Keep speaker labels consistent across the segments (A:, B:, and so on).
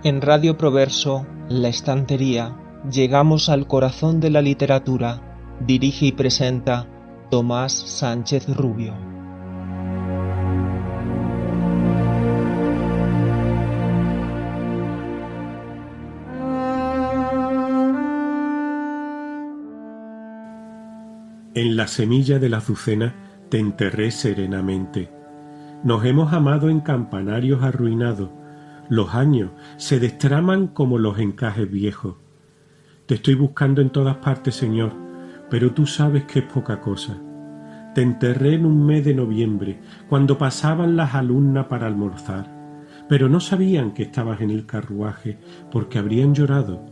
A: En Radio Proverso, La Estantería, llegamos al corazón de la literatura. Dirige y presenta Tomás Sánchez Rubio.
B: En la semilla de la azucena te enterré serenamente. Nos hemos amado en campanarios arruinados. Los años se destraman como los encajes viejos. Te estoy buscando en todas partes, Señor, pero tú sabes que es poca cosa. Te enterré en un mes de noviembre, cuando pasaban las alumnas para almorzar, pero no sabían que estabas en el carruaje, porque habrían llorado.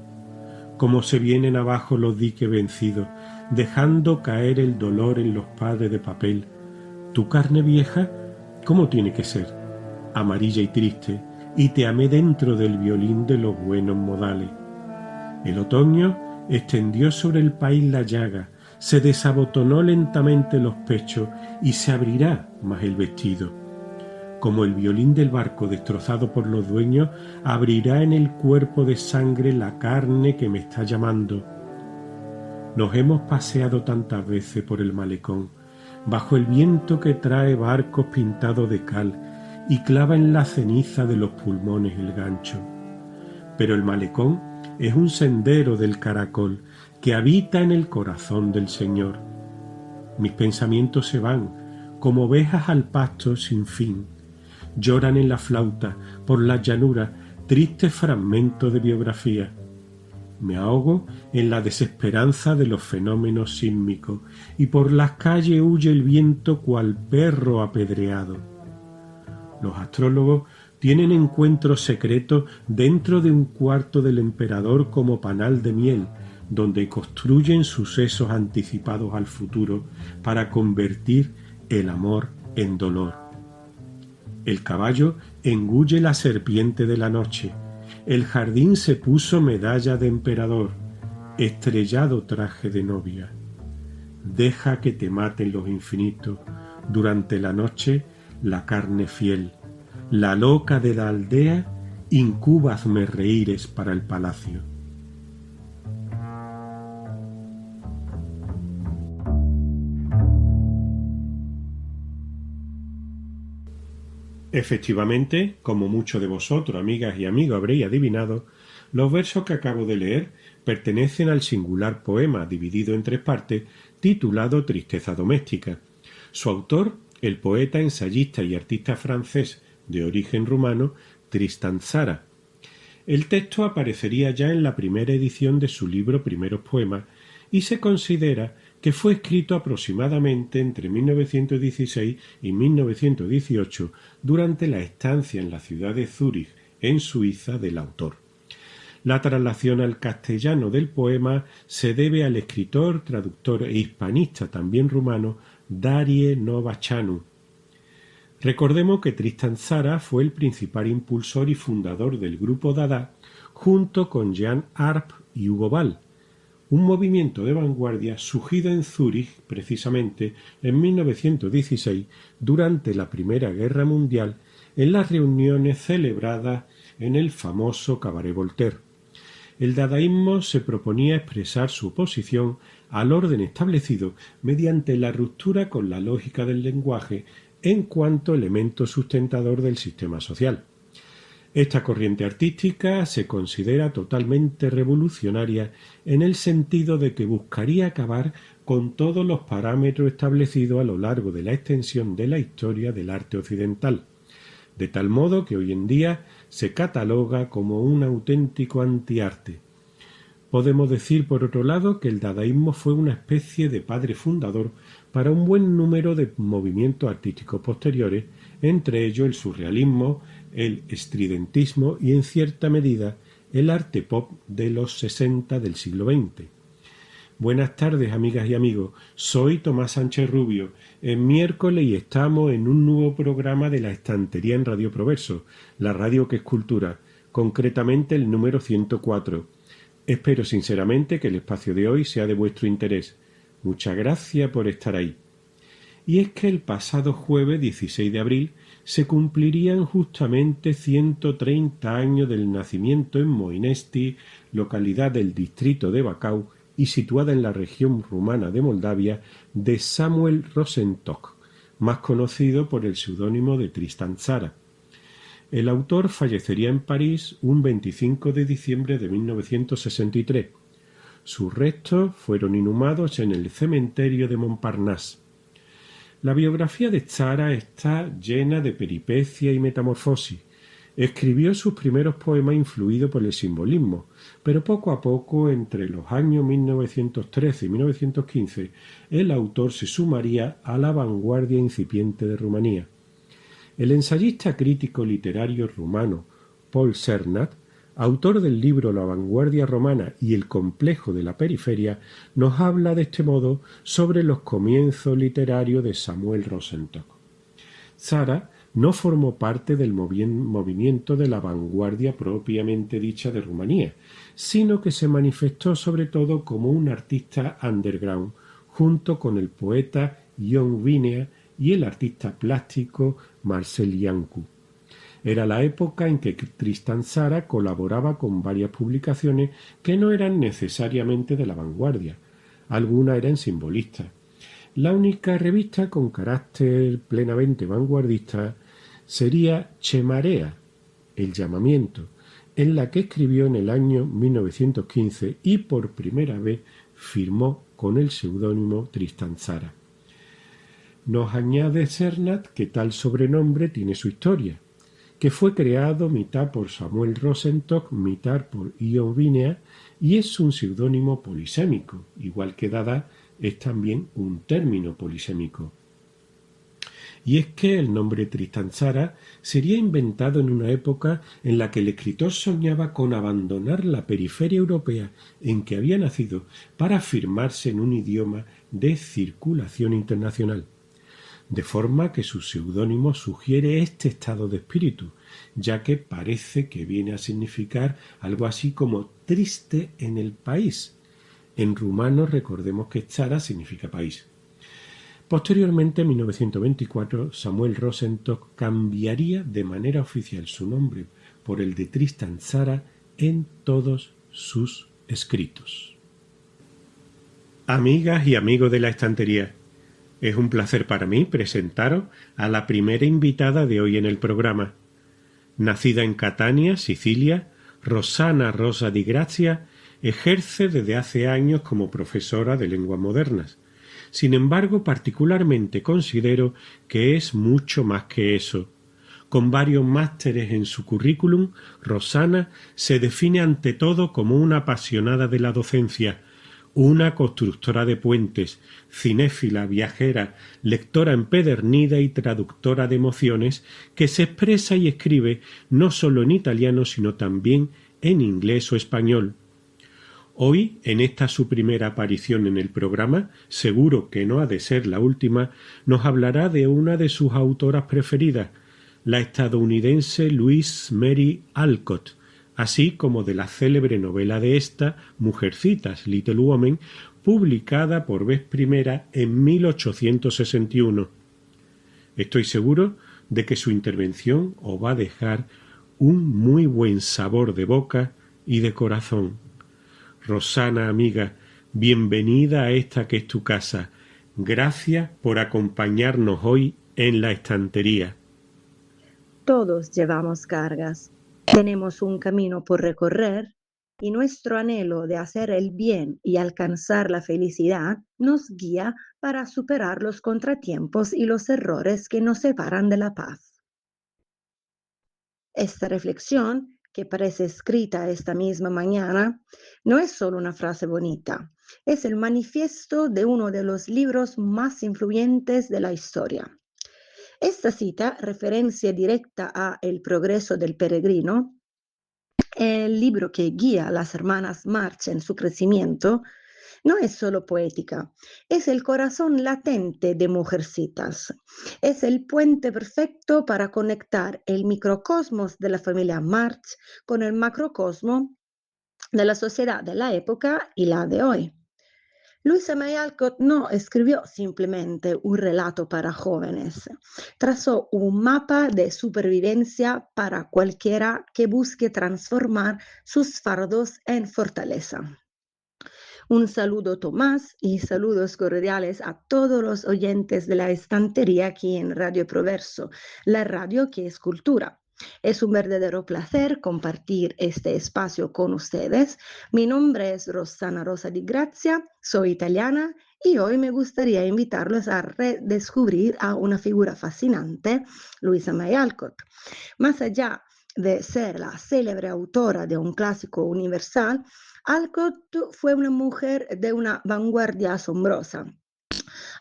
B: Como se vienen abajo los diques vencidos, dejando caer el dolor en los padres de papel. Tu carne vieja, ¿cómo tiene que ser? Amarilla y triste, y te amé dentro del violín de los buenos modales. El otoño extendió sobre el país la llaga, se desabotonó lentamente los pechos y se abrirá más el vestido. Como el violín del barco destrozado por los dueños, abrirá en el cuerpo de sangre la carne que me está llamando. Nos hemos paseado tantas veces por el malecón, bajo el viento que trae barcos pintados de cal y clava en la ceniza de los pulmones el gancho. Pero el malecón es un sendero del caracol que habita en el corazón del Señor. Mis pensamientos se van como ovejas al pasto sin fin. Lloran en la flauta, por la llanura, tristes fragmentos de biografía. Me ahogo en la desesperanza de los fenómenos sísmicos y por las calles huye el viento cual perro apedreado. Los astrólogos tienen encuentros secretos dentro de un cuarto del emperador como panal de miel, donde construyen sucesos anticipados al futuro para convertir el amor en dolor. El caballo engulle la serpiente de la noche. El jardín se puso medalla de emperador, estrellado traje de novia. Deja que te maten los infinitos, durante la noche la carne fiel. La loca de la aldea, incúbazme reíres para el palacio. Efectivamente, como muchos de vosotros, amigas y amigos, habréis adivinado, los versos que acabo de leer pertenecen al singular poema dividido en 3 partes titulado Tristeza doméstica. Su autor, el poeta, ensayista y artista francés de origen rumano, Tristan Tzara. El texto aparecería ya en la primera edición de su libro Primeros Poemas y se considera que fue escrito aproximadamente entre 1916 y 1918 durante la estancia en la ciudad de Zúrich, en Suiza, del autor. La traslación al castellano del poema se debe al escritor, traductor e hispanista también rumano Darie Novachanu. Recordemos que Tristan Tzara fue el principal impulsor y fundador del grupo Dada junto con Jean Arp y Hugo Ball, un movimiento de vanguardia surgido en Zúrich precisamente en 1916 durante la Primera Guerra Mundial en las reuniones celebradas en el famoso Cabaret Voltaire. El dadaísmo se proponía expresar su oposición al orden establecido mediante la ruptura con la lógica del lenguaje en cuanto elemento sustentador del sistema social. Esta corriente artística se considera totalmente revolucionaria en el sentido de que buscaría acabar con todos los parámetros establecidos a lo largo de la extensión de la historia del arte occidental, de tal modo que hoy en día se cataloga como un auténtico antiarte. Podemos decir, por otro lado, que el dadaísmo fue una especie de padre fundador para un buen número de movimientos artísticos posteriores, entre ellos el surrealismo, el estridentismo y, en cierta medida, el arte pop de los 60 del siglo XX. Buenas tardes, amigas y amigos. Soy Tomás Sánchez Rubio. Es miércoles y estamos en un nuevo programa de La Estantería en Radio Proverso, la radio que es cultura, concretamente el número 104. Espero sinceramente que el espacio de hoy sea de vuestro interés. Muchas gracias por estar ahí. y es que el pasado jueves 16 de abril se cumplirían justamente 130 años del nacimiento en Moinesti, localidad del distrito de Bacău y situada en la región rumana de Moldavia, de Samuel Rosenstock, más conocido por el seudónimo de Tristan Tzara. El autor fallecería en París un 25 de diciembre de 1963. Sus restos fueron inhumados en el cementerio de Montparnasse. La biografía de Tzara está llena de peripecia y metamorfosis. Escribió sus primeros poemas influidos por el simbolismo, pero poco a poco, entre los años 1913 y 1915, el autor se sumaría a la vanguardia incipiente de Rumanía. El ensayista crítico literario rumano Paul Cernat, autor del libro La vanguardia romana y el complejo de la periferia, nos habla de este modo sobre los comienzos literarios de Samuel Rosenstock. Tzara no formó parte del movimiento de la vanguardia propiamente dicha de Rumanía, sino que se manifestó sobre todo como un artista underground, junto con el poeta Ion Vinea y el artista plástico Marcel Iancu. Era la época en que Tristan Tzara colaboraba con varias publicaciones que no eran necesariamente de la vanguardia. Algunas eran simbolistas. La única revista con carácter plenamente vanguardista sería Chemarea, El llamamiento, en la que escribió en el año 1915 y por primera vez firmó con el seudónimo Tristan Tzara. Nos añade Cernat que tal sobrenombre tiene su historia, que fue creado mitad por Samuel Rosenstock, mitad por Ion Vinea, y es un seudónimo polisémico, igual que Dada es también un término polisémico. Y es que el nombre Tristan Tzara sería inventado en una época en la que el escritor soñaba con abandonar la periferia europea en que había nacido para afirmarse en un idioma de circulación internacional. De forma que su seudónimo sugiere este estado de espíritu, ya que parece que viene a significar algo así como triste en el país. En rumano recordemos que Tzara significa país. Posteriormente, en 1924, Samuel Rosenstock cambiaría de manera oficial su nombre por el de Tristan Tzara en todos sus escritos. Amigas y amigos de la estantería, es un placer para mí presentaros a la primera invitada de hoy en el programa. Nacida en Catania, Sicilia, Rossana Rosa di Grazia ejerce desde hace años como profesora de lenguas modernas. Sin embargo, particularmente considero que es mucho más que eso. Con varios másteres en su currículum, Rossana se define ante todo como una apasionada de la docencia, una constructora de puentes, cinéfila, viajera, lectora empedernida y traductora de emociones que se expresa y escribe no solo en italiano sino también en inglés o español. Hoy, en esta su primera aparición en el programa, seguro que no ha de ser la última, nos hablará de una de sus autoras preferidas, la estadounidense Louise Mary Alcott, así como de la célebre novela de esta, Mujercitas, Little Women, publicada por vez primera en 1861. Estoy seguro de que su intervención os va a dejar un muy buen sabor de boca y de corazón. Rossana, amiga, bienvenida a esta que es tu casa. Gracias por acompañarnos hoy en la estantería.
C: Todos llevamos cargas. Tenemos un camino por recorrer y nuestro anhelo de hacer el bien y alcanzar la felicidad nos guía para superar los contratiempos y los errores que nos separan de la paz. Esta reflexión, que parece escrita esta misma mañana, no es solo una frase bonita, es el manifiesto de uno de los libros más influyentes de la historia. Esta cita, referencia directa a El progreso del peregrino, el libro que guía a las hermanas March en su crecimiento, no es solo poética, es el corazón latente de Mujercitas. Es el puente perfecto para conectar el microcosmos de la familia March con el macrocosmo de la sociedad de la época y la de hoy. Louisa May Alcott no escribió simplemente un relato para jóvenes, trazó un mapa de supervivencia para cualquiera que busque transformar sus fardos en fortaleza. Un saludo, Tomás, y saludos cordiales a todos los oyentes de la estantería aquí en Radio Proverso, la radio que es cultura. Es un verdadero placer compartir este espacio con ustedes. Mi nombre es Rossana Rosa di Grazia, soy italiana y hoy me gustaría invitarlos a redescubrir a una figura fascinante, Louisa May Alcott. Más allá de ser la célebre autora de un clásico universal, Alcott fue una mujer de una vanguardia asombrosa,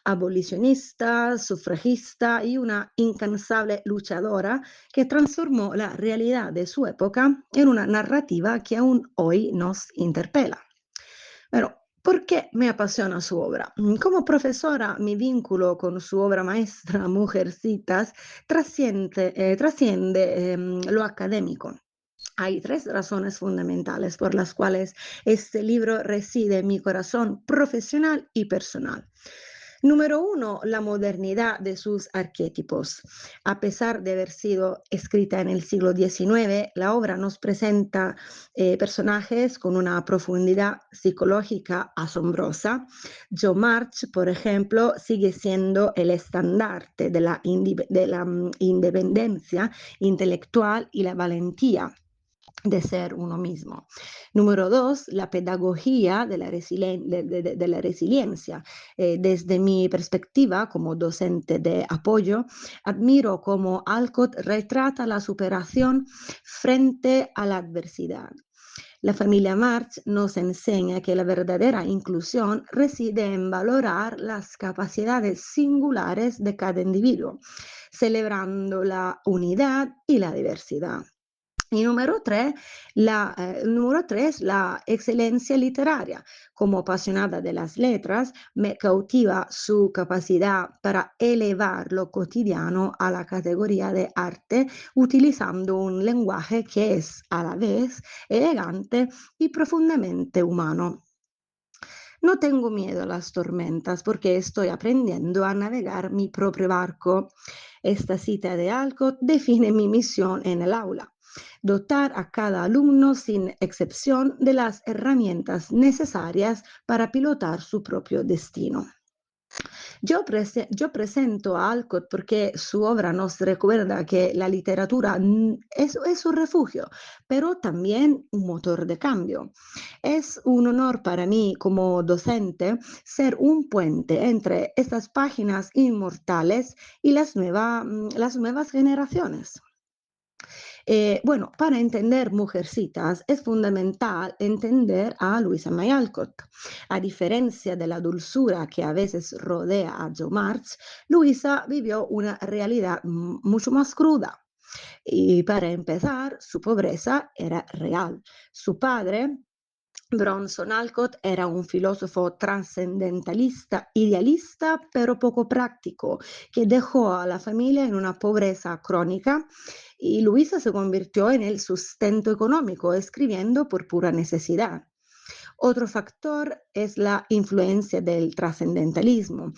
C: abolicionista, sufragista y una incansable luchadora que transformó la realidad de su época en una narrativa que aún hoy nos interpela. Pero, ¿por qué me apasiona su obra? Como profesora, mi vínculo con su obra maestra, Mujercitas, trasciende lo académico. Hay 3 razones fundamentales por las cuales este libro reside en mi corazón profesional y personal. Número 1, la modernidad de sus arquetipos. A pesar de haber sido escrita en el siglo XIX, la obra nos presenta personajes con una profundidad psicológica asombrosa. Jo March, por ejemplo, sigue siendo el estandarte de la independencia intelectual y la valentía de ser uno mismo. Número 2, la pedagogía de la resiliencia. Desde mi perspectiva como docente de apoyo, admiro cómo Alcott retrata la superación frente a la adversidad. La familia March nos enseña que la verdadera inclusión reside en valorar las capacidades singulares de cada individuo, celebrando la unidad y la diversidad. Y número 3, la excelencia literaria. Como apasionada de las letras, me cautiva su capacidad para elevar lo cotidiano a la categoría de arte, utilizando un lenguaje que es a la vez elegante y profundamente humano. No tengo miedo a las tormentas porque estoy aprendiendo a navegar mi propio barco. Esta cita de Alcott define mi misión en el aula: dotar a cada alumno sin excepción de las herramientas necesarias para pilotar su propio destino. Yo presento a Alcott porque su obra nos recuerda que la literatura es un refugio, pero también un motor de cambio. Es un honor para mí como docente ser un puente entre estas páginas inmortales y las nuevas generaciones. Bueno, para entender Mujercitas es fundamental entender a Louisa May Alcott. A diferencia de la dulzura que a veces rodea a Jo March, Louisa vivió una realidad mucho más cruda. Y para empezar, su pobreza era real. Su padre, Bronson Alcott, era un filósofo trascendentalista, idealista, pero poco práctico, que dejó a la familia en una pobreza crónica, y Luisa se convirtió en el sustento económico, escribiendo por pura necesidad. Otro factor es la influencia del trascendentalismo.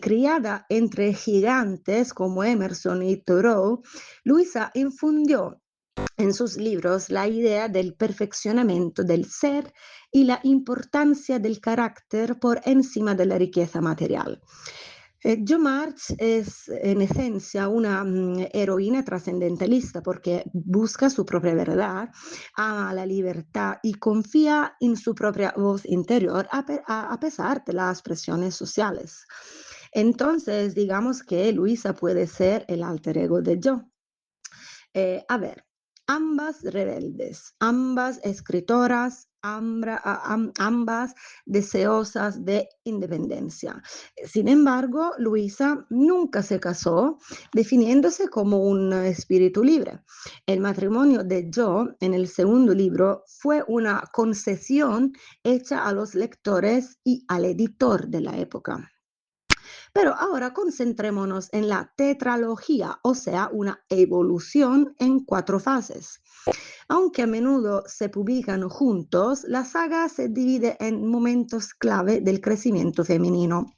C: Criada entre gigantes como Emerson y Thoreau, Luisa infundió en sus libros la idea del perfeccionamiento del ser y la importancia del carácter por encima de la riqueza material. Jo March es en esencia una heroína trascendentalista porque busca su propia verdad, ama la libertad y confía en su propia voz interior a pesar de las presiones sociales. Entonces, digamos que Luisa puede ser el alter ego de Jo. A ver, ambas rebeldes, ambas escritoras, ambas deseosas de independencia. Sin embargo, Luisa nunca se casó, definiéndose como un espíritu libre. El matrimonio de Jo en el segundo libro fue una concesión hecha a los lectores y al editor de la época. Pero ahora concentrémonos en la tetralogía, o sea, una evolución en 4 fases. Aunque a menudo se publican juntos, la saga se divide en momentos clave del crecimiento femenino.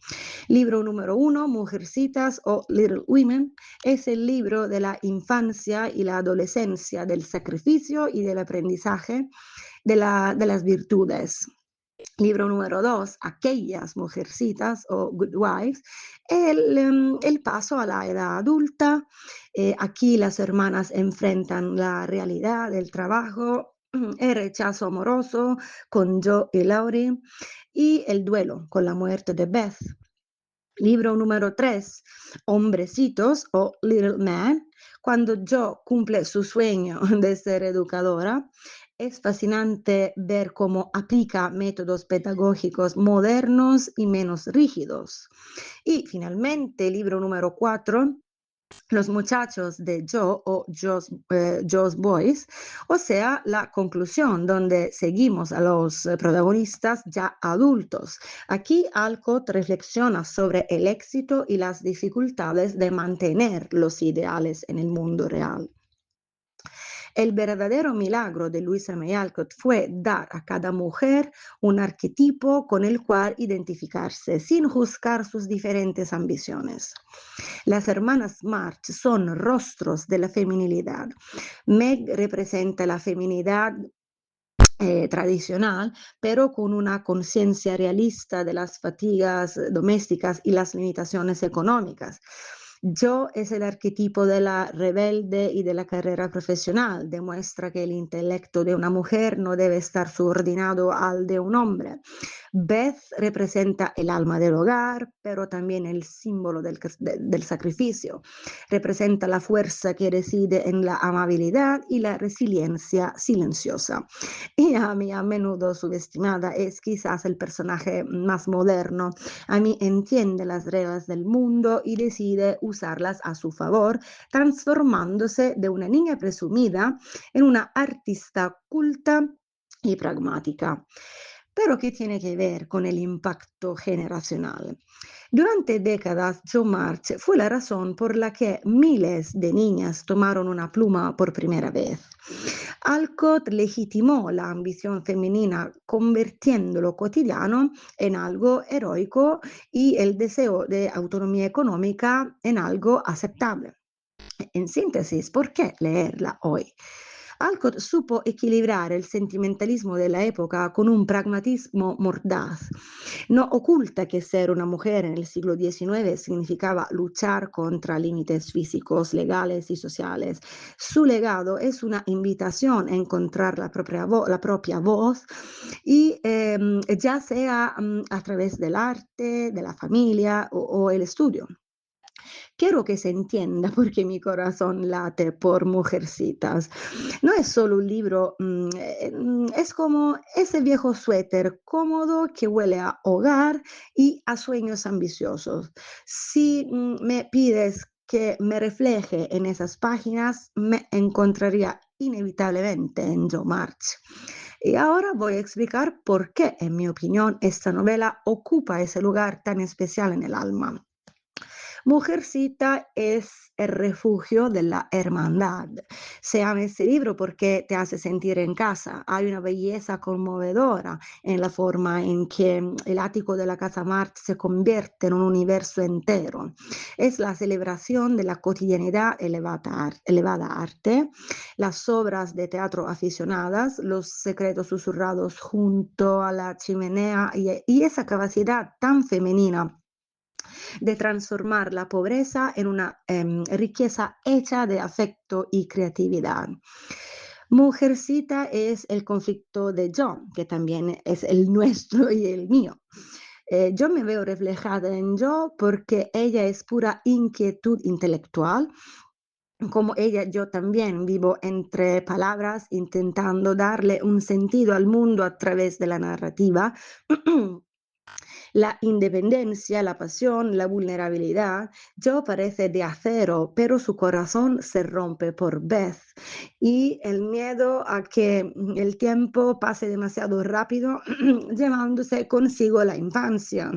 C: Libro número 1, Mujercitas o Little Women, es el libro de la infancia y la adolescencia, del sacrificio y del aprendizaje de las virtudes. Libro número 2, Aquellas Mujercitas o Good Wives, el paso a la edad adulta. Aquí las hermanas enfrentan la realidad del trabajo, el rechazo amoroso con Joe y Laurie y el duelo con la muerte de Beth. Libro número 3, Hombrecitos o Little Man, cuando Joe cumple su sueño de ser educadora. Es fascinante ver cómo aplica métodos pedagógicos modernos y menos rígidos. Y finalmente, libro número 4, Los muchachos de Joe o Joe's Boys, o sea, la conclusión donde seguimos a los protagonistas ya adultos. Aquí Alcott reflexiona sobre el éxito y las dificultades de mantener los ideales en el mundo real. El verdadero milagro de Louisa May Alcott fue dar a cada mujer un arquetipo con el cual identificarse, sin juzgar sus diferentes ambiciones. Las hermanas March son rostros de la feminilidad. Meg representa la feminidad tradicional, pero con una conciencia realista de las fatigas domésticas y las limitaciones económicas. Yo es el arquetipo de la rebelde y de la carrera profesional. Demuestra que el intelecto de una mujer no debe estar subordinado al de un hombre. Beth representa el alma del hogar, pero también el símbolo del sacrificio. Representa la fuerza que reside en la amabilidad y la resiliencia silenciosa. Y Amy, a menudo subestimada, es quizás el personaje más moderno. Amy entiende las reglas del mundo y decide usarlas a su favor, transformándose de una niña presumida en una artista culta y pragmática. Pero ¿qué tiene que ver con el impacto generacional? Durante décadas, Jo March fue la razón por la que miles de niñas tomaron una pluma por primera vez. Alcott legitimó la ambición femenina convirtiendo lo cotidiano en algo heroico y el deseo de autonomía económica en algo aceptable. En síntesis, ¿por qué leerla hoy? Alcott supo equilibrar el sentimentalismo de la época con un pragmatismo mordaz. No oculta que ser una mujer en el siglo XIX significaba luchar contra límites físicos, legales y sociales. Su legado es una invitación a encontrar la propia voz y ya sea a través del arte, de la familia o el estudio. Quiero que se entienda porque mi corazón late por Mujercitas. No es solo un libro, es como ese viejo suéter cómodo que huele a hogar y a sueños ambiciosos. Si me pides que me refleje en esas páginas, me encontraría inevitablemente en Jo March. Y ahora voy a explicar por qué, en mi opinión, esta novela ocupa ese lugar tan especial en el alma. Mujercita es el refugio de la hermandad. Se llama este libro porque te hace sentir en casa. Hay una belleza conmovedora en la forma en que el ático de la casa March se convierte en un universo entero. Es la celebración de la cotidianidad elevada arte, las obras de teatro aficionadas, los secretos susurrados junto a la chimenea y esa capacidad tan femenina de transformar la pobreza en una riqueza hecha de afecto y creatividad. Mujercita es el conflicto de John, que también es el nuestro y el mío. Yo me veo reflejada en Jo porque ella es pura inquietud intelectual. Como ella, yo también vivo entre palabras intentando darle un sentido al mundo a través de la narrativa. La independencia, la pasión, la vulnerabilidad. Jo parece de acero, pero su corazón se rompe por Beth. Y el miedo a que el tiempo pase demasiado rápido, llevándose consigo la infancia.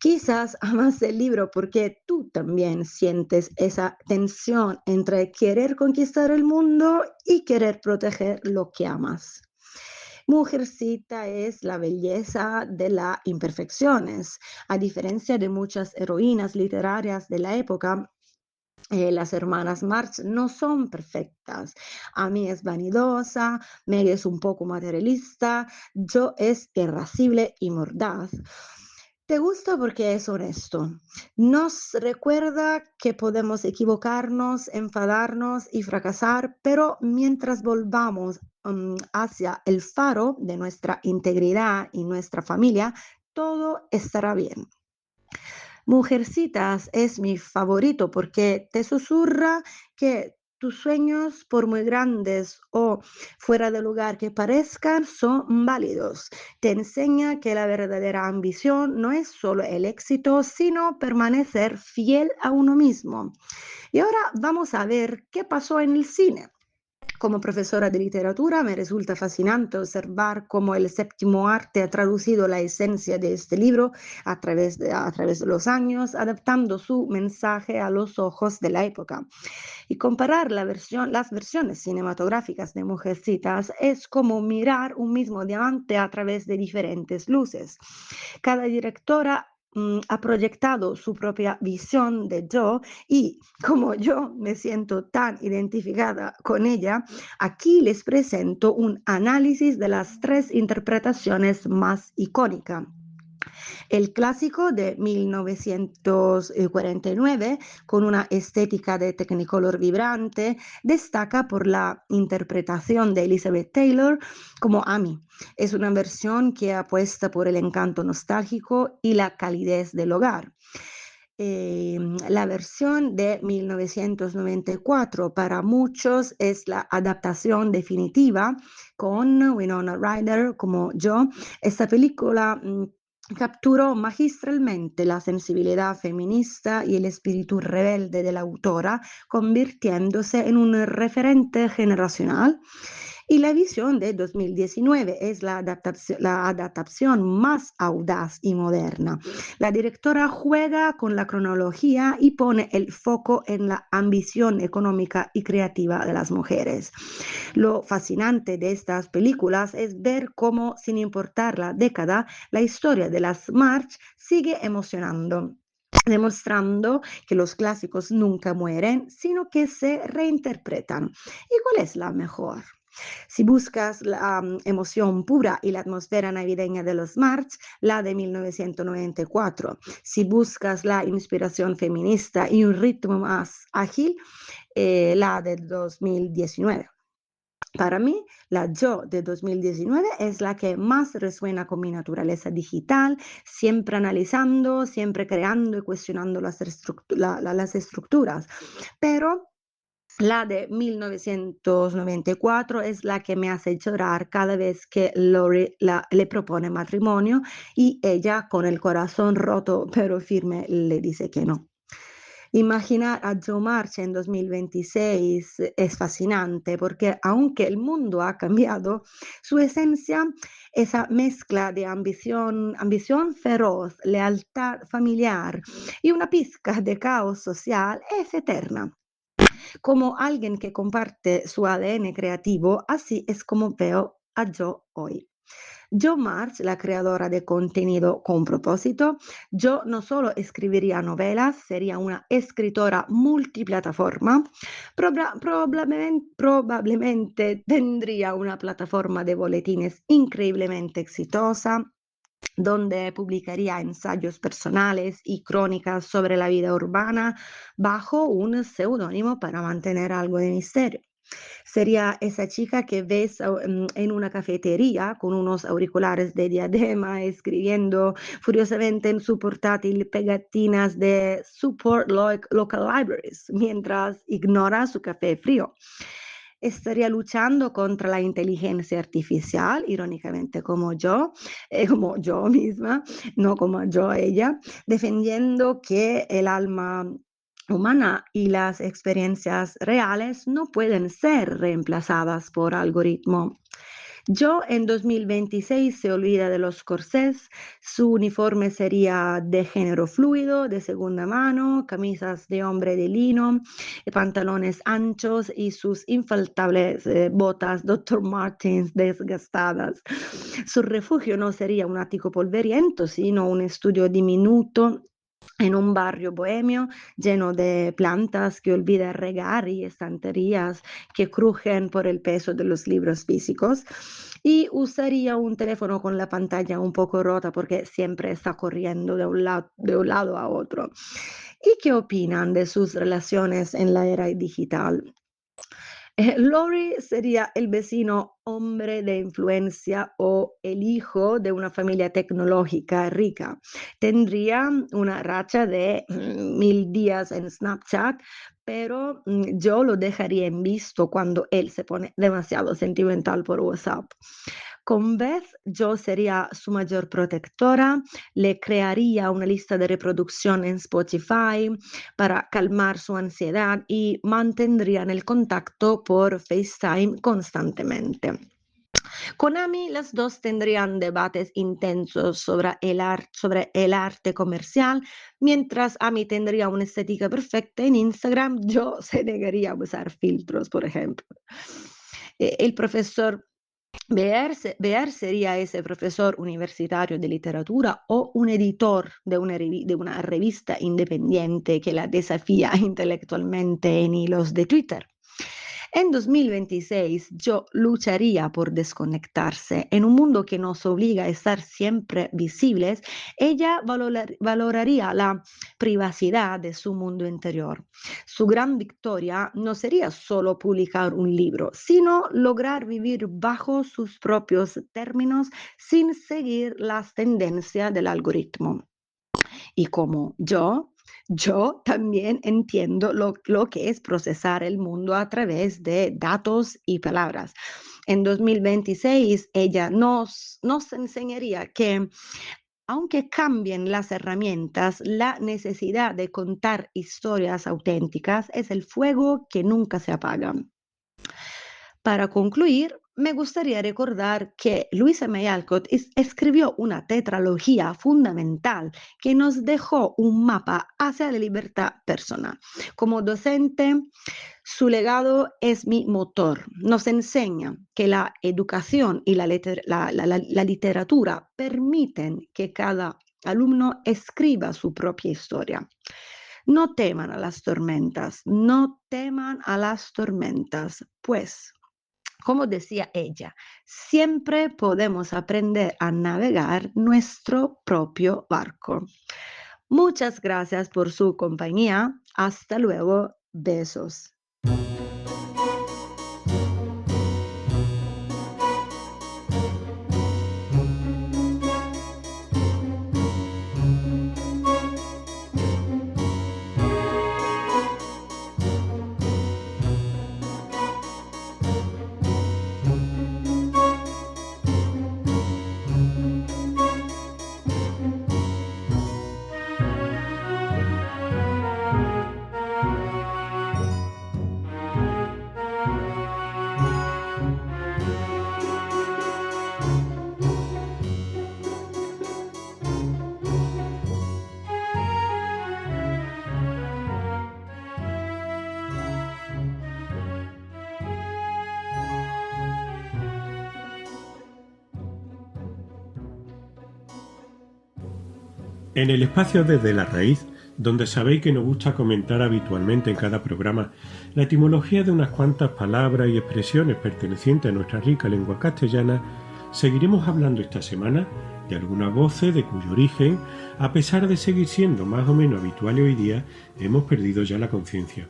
C: Quizás amas el libro porque tú también sientes esa tensión entre querer conquistar el mundo y querer proteger lo que amas. Mujercita es la belleza de las imperfecciones. A diferencia de muchas heroínas literarias de la época, las hermanas March no son perfectas. Amy es vanidosa, Meg es un poco materialista, Jo es irascible y mordaz. Te gusta porque es honesto. Nos recuerda que podemos equivocarnos, enfadarnos y fracasar, pero mientras volvamos hacia el faro de nuestra integridad y nuestra familia, todo estará bien. Mujercitas es mi favorito porque te susurra que tus sueños, por muy grandes o fuera de lugar que parezcan, son válidos. Te enseña que la verdadera ambición no es solo el éxito, sino permanecer fiel a uno mismo. Y ahora vamos a ver qué pasó en el cine. Como profesora de literatura me resulta fascinante observar cómo el séptimo arte ha traducido la esencia de este libro a través de los años, adaptando su mensaje a los ojos de la época. Y comparar las versiones cinematográficas de Mujercitas es como mirar un mismo diamante a través de diferentes luces. Cada directora ha proyectado su propia visión de Jo y como yo me siento tan identificada con ella, aquí les presento un análisis de las tres interpretaciones más icónicas. El clásico de 1949, con una estética de Technicolor vibrante, destaca por la interpretación de Elizabeth Taylor como Amy. Es una versión que apuesta por el encanto nostálgico y la calidez del hogar. La versión de 1994 para muchos es la adaptación definitiva con Winona Ryder como Jo. Esta película capturó magistralmente la sensibilidad feminista y el espíritu rebelde de la autora, convirtiéndose en un referente generacional. Y la visión de 2019 es la adaptación más audaz y moderna. La directora juega con la cronología y pone el foco en la ambición económica y creativa de las mujeres. Lo fascinante de estas películas es ver cómo, sin importar la década, la historia de las March sigue emocionando, demostrando que los clásicos nunca mueren, sino que se reinterpretan. ¿Y cuál es la mejor? Si buscas la emoción pura y la atmósfera navideña de los March, la de 1994. Si buscas la inspiración feminista y un ritmo más ágil, la de 2019. Para mí, la Jo de 2019 es la que más resuena con mi naturaleza digital, siempre analizando, siempre creando y cuestionando las estructuras. Pero la de 1994 es la que me hace llorar cada vez que Lori le propone matrimonio y ella con el corazón roto pero firme le dice que no. Imaginar a Jo March en 2026 es fascinante porque aunque el mundo ha cambiado, su esencia, esa mezcla de ambición feroz, lealtad familiar y una pizca de caos social es eterna. Como alguien que comparte su ADN creativo, así es como veo a Jo hoy. Jo March, la creadora de contenido con propósito, yo no solo escribiría novelas, sería una escritora multiplataforma, probablemente tendría una plataforma de boletines increíblemente exitosa, donde publicaría ensayos personales y crónicas sobre la vida urbana bajo un seudónimo para mantener algo de misterio. Sería esa chica que ves en una cafetería con unos auriculares de diadema escribiendo furiosamente en su portátil pegatinas de Support Local Libraries mientras ignora su café frío. Estaría luchando contra la inteligencia artificial, irónicamente como yo misma, no como yo ella, defendiendo que el alma humana y las experiencias reales no pueden ser reemplazadas por algoritmo. Yo en 2026 se olvida de los corsés, su uniforme sería de género fluido, de segunda mano, camisas de hombre de lino, pantalones anchos y sus infaltables botas Dr. Martens desgastadas. Su refugio no sería un ático polvoriento, sino un estudio diminuto en un barrio bohemio lleno de plantas que olvida regar y estanterías que crujen por el peso de los libros físicos. Y usaría un teléfono con la pantalla un poco rota porque siempre está corriendo de un lado a otro. ¿Y qué opinan de sus relaciones en la era digital? Lori sería el vecino hombre de influencia o el hijo de una familia tecnológica rica. Tendría una racha de 1000 días en Snapchat, pero yo lo dejaría en visto cuando él se pone demasiado sentimental por WhatsApp. Con Beth, yo sería su mayor protectora, le crearía una lista de reproducción en Spotify para calmar su ansiedad y mantendrían el contacto por FaceTime constantemente. Con Amy, las dos tendrían debates intensos sobre el arte comercial. Mientras Amy tendría una estética perfecta en Instagram, yo se negaría a usar filtros, por ejemplo. El profesor Beer sería ese profesor universitario de literatura o un editor de una revista independiente que la desafía intelectualmente en hilos de Twitter. En 2026 yo lucharía por desconectarse. En un mundo que nos obliga a estar siempre visibles, ella valoraría la privacidad de su mundo interior. Su gran victoria no sería solo publicar un libro, sino lograr vivir bajo sus propios términos sin seguir las tendencias del algoritmo. Y como yo también entiendo lo que es procesar el mundo a través de datos y palabras. En 2026, ella nos enseñaría que aunque cambien las herramientas, la necesidad de contar historias auténticas es el fuego que nunca se apaga. Para concluir, me gustaría recordar que Louisa May Alcott escribió una tetralogía fundamental que nos dejó un mapa hacia la libertad personal. Como docente, su legado es mi motor. Nos enseña que la educación y la literatura permiten que cada alumno escriba su propia historia. No teman a las tormentas, no teman a las tormentas, pues como decía ella, siempre podemos aprender a navegar nuestro propio barco. Muchas gracias por su compañía. Hasta luego. Besos.
B: En el espacio Desde la Raíz, donde sabéis que nos gusta comentar habitualmente en cada programa la etimología de unas cuantas palabras y expresiones pertenecientes a nuestra rica lengua castellana, seguiremos hablando esta semana de algunas voces de cuyo origen, a pesar de seguir siendo más o menos habituales hoy día, hemos perdido ya la conciencia.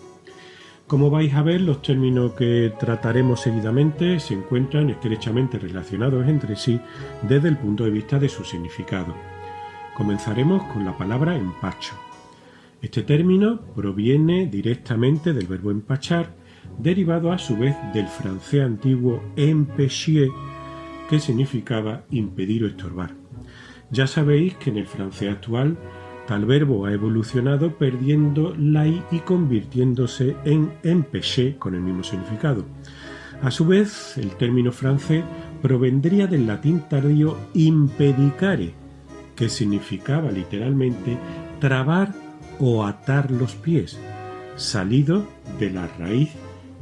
B: Como vais a ver, los términos que trataremos seguidamente se encuentran estrechamente relacionados entre sí desde el punto de vista de su significado. Comenzaremos con la palabra empacho. Este término proviene directamente del verbo empachar, derivado a su vez del francés antiguo empêcher, que significaba impedir o estorbar. Ya sabéis que en el francés actual tal verbo ha evolucionado perdiendo la i y convirtiéndose en empêcher con el mismo significado. A su vez, el término francés provendría del latín tardío impedicare, que significaba literalmente trabar o atar los pies, salido de la raíz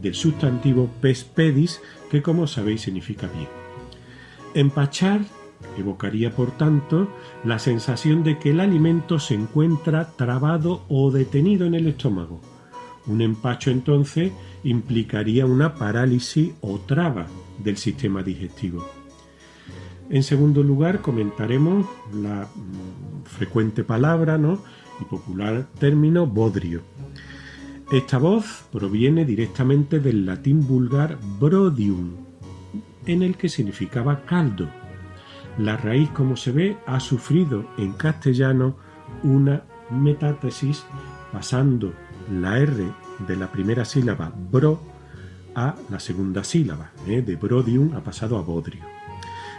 B: del sustantivo pes pedis, que como sabéis significa pie. Empachar evocaría, por tanto, la sensación de que el alimento se encuentra trabado o detenido en el estómago. Un empacho, entonces, implicaría una parálisis o traba del sistema digestivo. En segundo lugar, comentaremos la frecuente palabra, y popular término bodrio. Esta voz proviene directamente del latín vulgar brodium, en el que significaba caldo. La raíz, como se ve, ha sufrido en castellano una metátesis, pasando la R de la primera sílaba bro a la segunda sílaba. De brodium ha pasado a bodrio.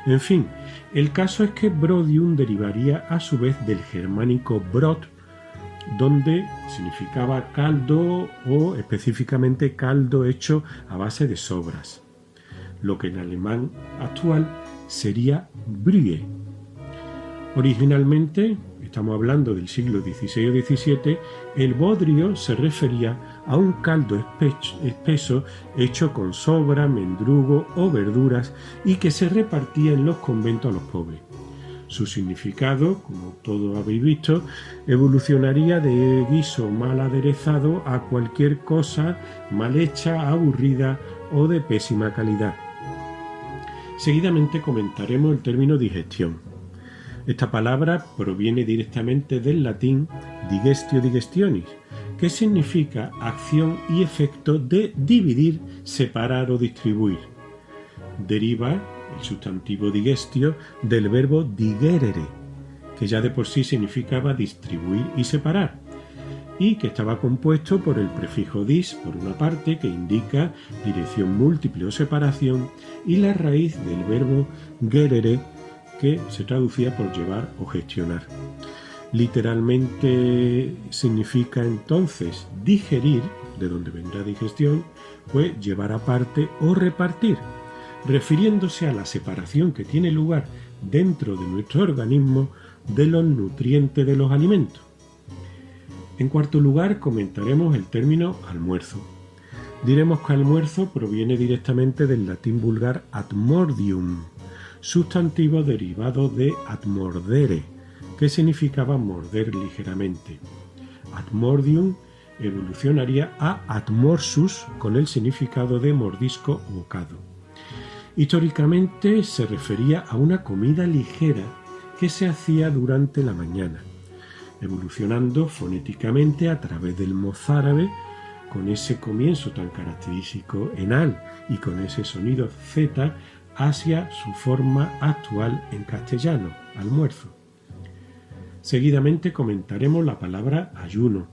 B: En fin, el caso es que brodium derivaría a su vez del germánico brot, donde significaba caldo o específicamente caldo hecho a base de sobras, lo que en alemán actual sería Brühe. Originalmente, estamos hablando del siglo XVI o XVII, el bodrio se refería a un caldo espeso hecho con sobra, mendrugo o verduras y que se repartía en los conventos a los pobres. Su significado, como todos habéis visto, evolucionaría de guiso mal aderezado a cualquier cosa mal hecha, aburrida o de pésima calidad. Seguidamente comentaremos el término digestión. Esta palabra proviene directamente del latín digestio digestionis, que significa acción y efecto de dividir, separar o distribuir. Deriva el sustantivo digestio del verbo digerere, que ya de por sí significaba distribuir y separar, y que estaba compuesto por el prefijo dis, por una parte, que indica dirección múltiple o separación, y la raíz del verbo gerere, que se traducía por llevar o gestionar. Literalmente significa entonces digerir, de donde vendrá digestión, pues llevar aparte o repartir, refiriéndose a la separación que tiene lugar dentro de nuestro organismo de los nutrientes de los alimentos. En cuarto lugar, comentaremos el término almuerzo. Diremos que almuerzo proviene directamente del latín vulgar admordium, sustantivo derivado de admordere, que significaba morder ligeramente. Admordium evolucionaría a admorsus, con el significado de mordisco o bocado. Históricamente se refería a una comida ligera que se hacía durante la mañana, evolucionando fonéticamente a través del mozárabe, con ese comienzo tan característico en al y con ese sonido z, hacia su forma actual en castellano, almuerzo. Seguidamente comentaremos la palabra ayuno.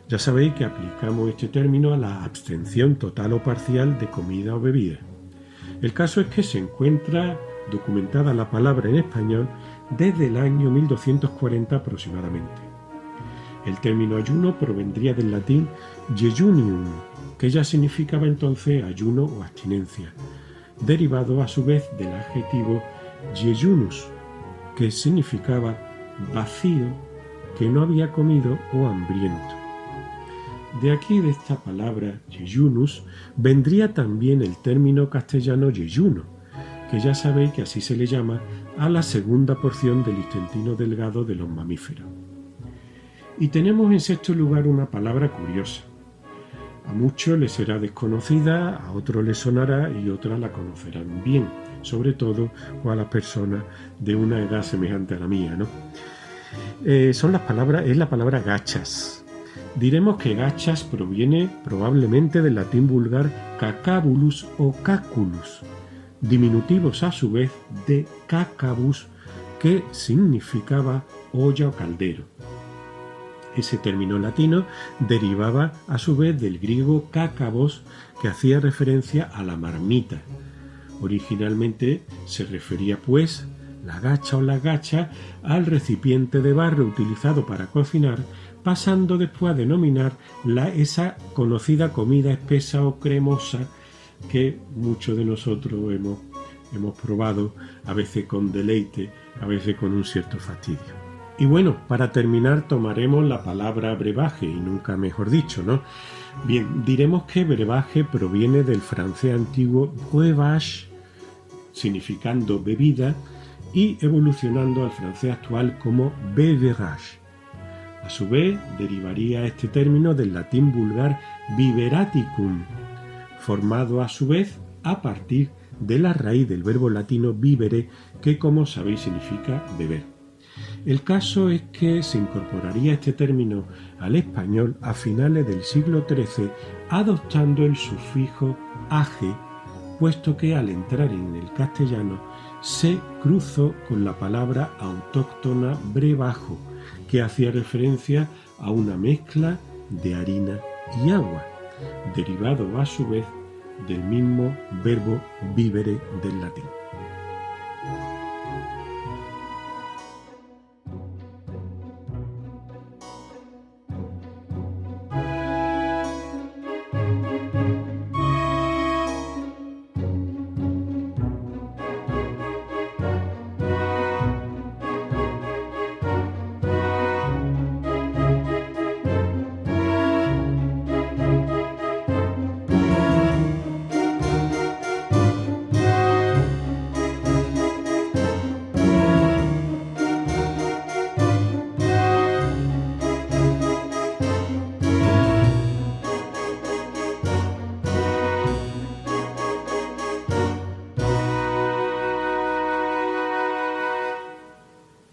B: Ya sabéis que aplicamos este término a la abstención total o parcial de comida o bebida. El caso es que se encuentra documentada la palabra en español desde el año 1240 aproximadamente. El término ayuno provendría del latín jejunium, que ya significaba entonces ayuno o abstinencia, derivado a su vez del adjetivo jejunus, que significaba vacío, que no había comido o hambriento. De aquí, de esta palabra jejunus, vendría también el término castellano yeyuno, que ya sabéis que así se le llama a la segunda porción del intestino delgado de los mamíferos. Y tenemos en sexto lugar una palabra curiosa. A muchos les será desconocida, a otros les sonará y otras la conocerán bien, sobre todo a las personas de una edad semejante a la mía, ¿no? Es la palabra gachas. Diremos que gachas proviene probablemente del latín vulgar cacabulus o caculus, diminutivos a su vez de cacabus, que significaba olla o caldero. Ese término latino derivaba a su vez del griego cacabos, que hacía referencia a la marmita. Originalmente se refería pues la gacha o la gacha al recipiente de barro utilizado para cocinar, pasando después a denominar esa conocida comida espesa o cremosa que muchos de nosotros hemos hemos probado, a veces con deleite, a veces con un cierto fastidio. Y bueno, para terminar tomaremos la palabra brebaje, y nunca mejor dicho, ¿no? Bien, diremos que brebaje proviene del francés antiguo breuvage, significando bebida, y evolucionando al francés actual como beverage. A su vez, derivaría este término del latín vulgar biberaticum, formado a su vez a partir de la raíz del verbo latino vivere, que como sabéis significa beber. El caso es que se incorporaría este término al español a finales del siglo XIII, adoptando el sufijo age, puesto que al entrar en el castellano se cruzó con la palabra autóctona brebajo, que hacía referencia a una mezcla de harina y agua, derivado a su vez del mismo verbo vivere del latín.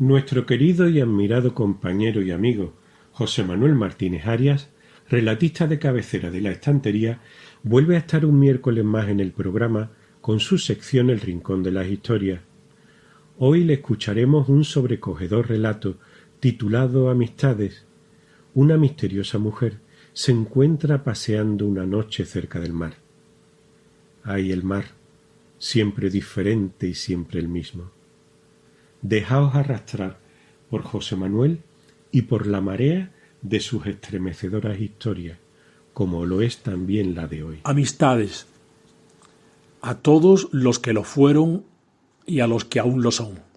B: Nuestro querido y admirado compañero y amigo José Manuel Martínez Arias, relatista de cabecera de La Estantería, vuelve a estar un miércoles más en el programa con su sección El Rincón de las Historias. Hoy le escucharemos un sobrecogedor relato titulado Amistades. Una misteriosa mujer se encuentra paseando una noche cerca del mar. ¡Ay, el mar! Siempre diferente y siempre el mismo. Dejaos arrastrar por José Manuel y por la marea de sus estremecedoras historias, como lo es también la de hoy.
D: Amistades. A todos los que lo fueron y a los que aún lo son.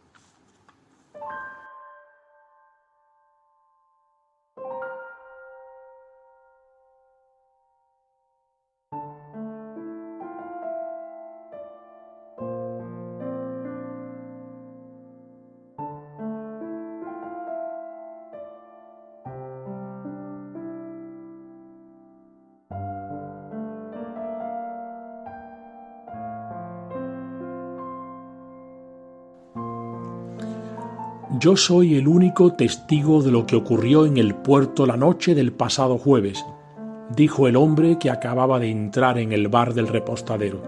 D: Yo soy el único testigo de lo que ocurrió en el puerto la noche del pasado jueves, dijo el hombre que acababa de entrar en el bar del repostadero.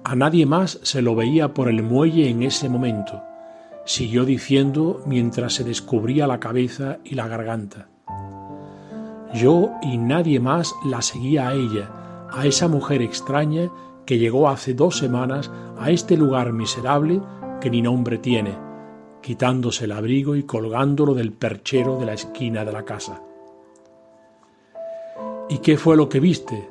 D: A nadie más se lo veía por el muelle en ese momento, siguió diciendo mientras se descubría la cabeza y la garganta. Yo y nadie más la seguía a ella, a esa mujer extraña que llegó hace 2 semanas a este lugar miserable que ni nombre tiene, quitándose el abrigo y colgándolo del perchero de la esquina de la casa. ¿Y qué fue lo que viste?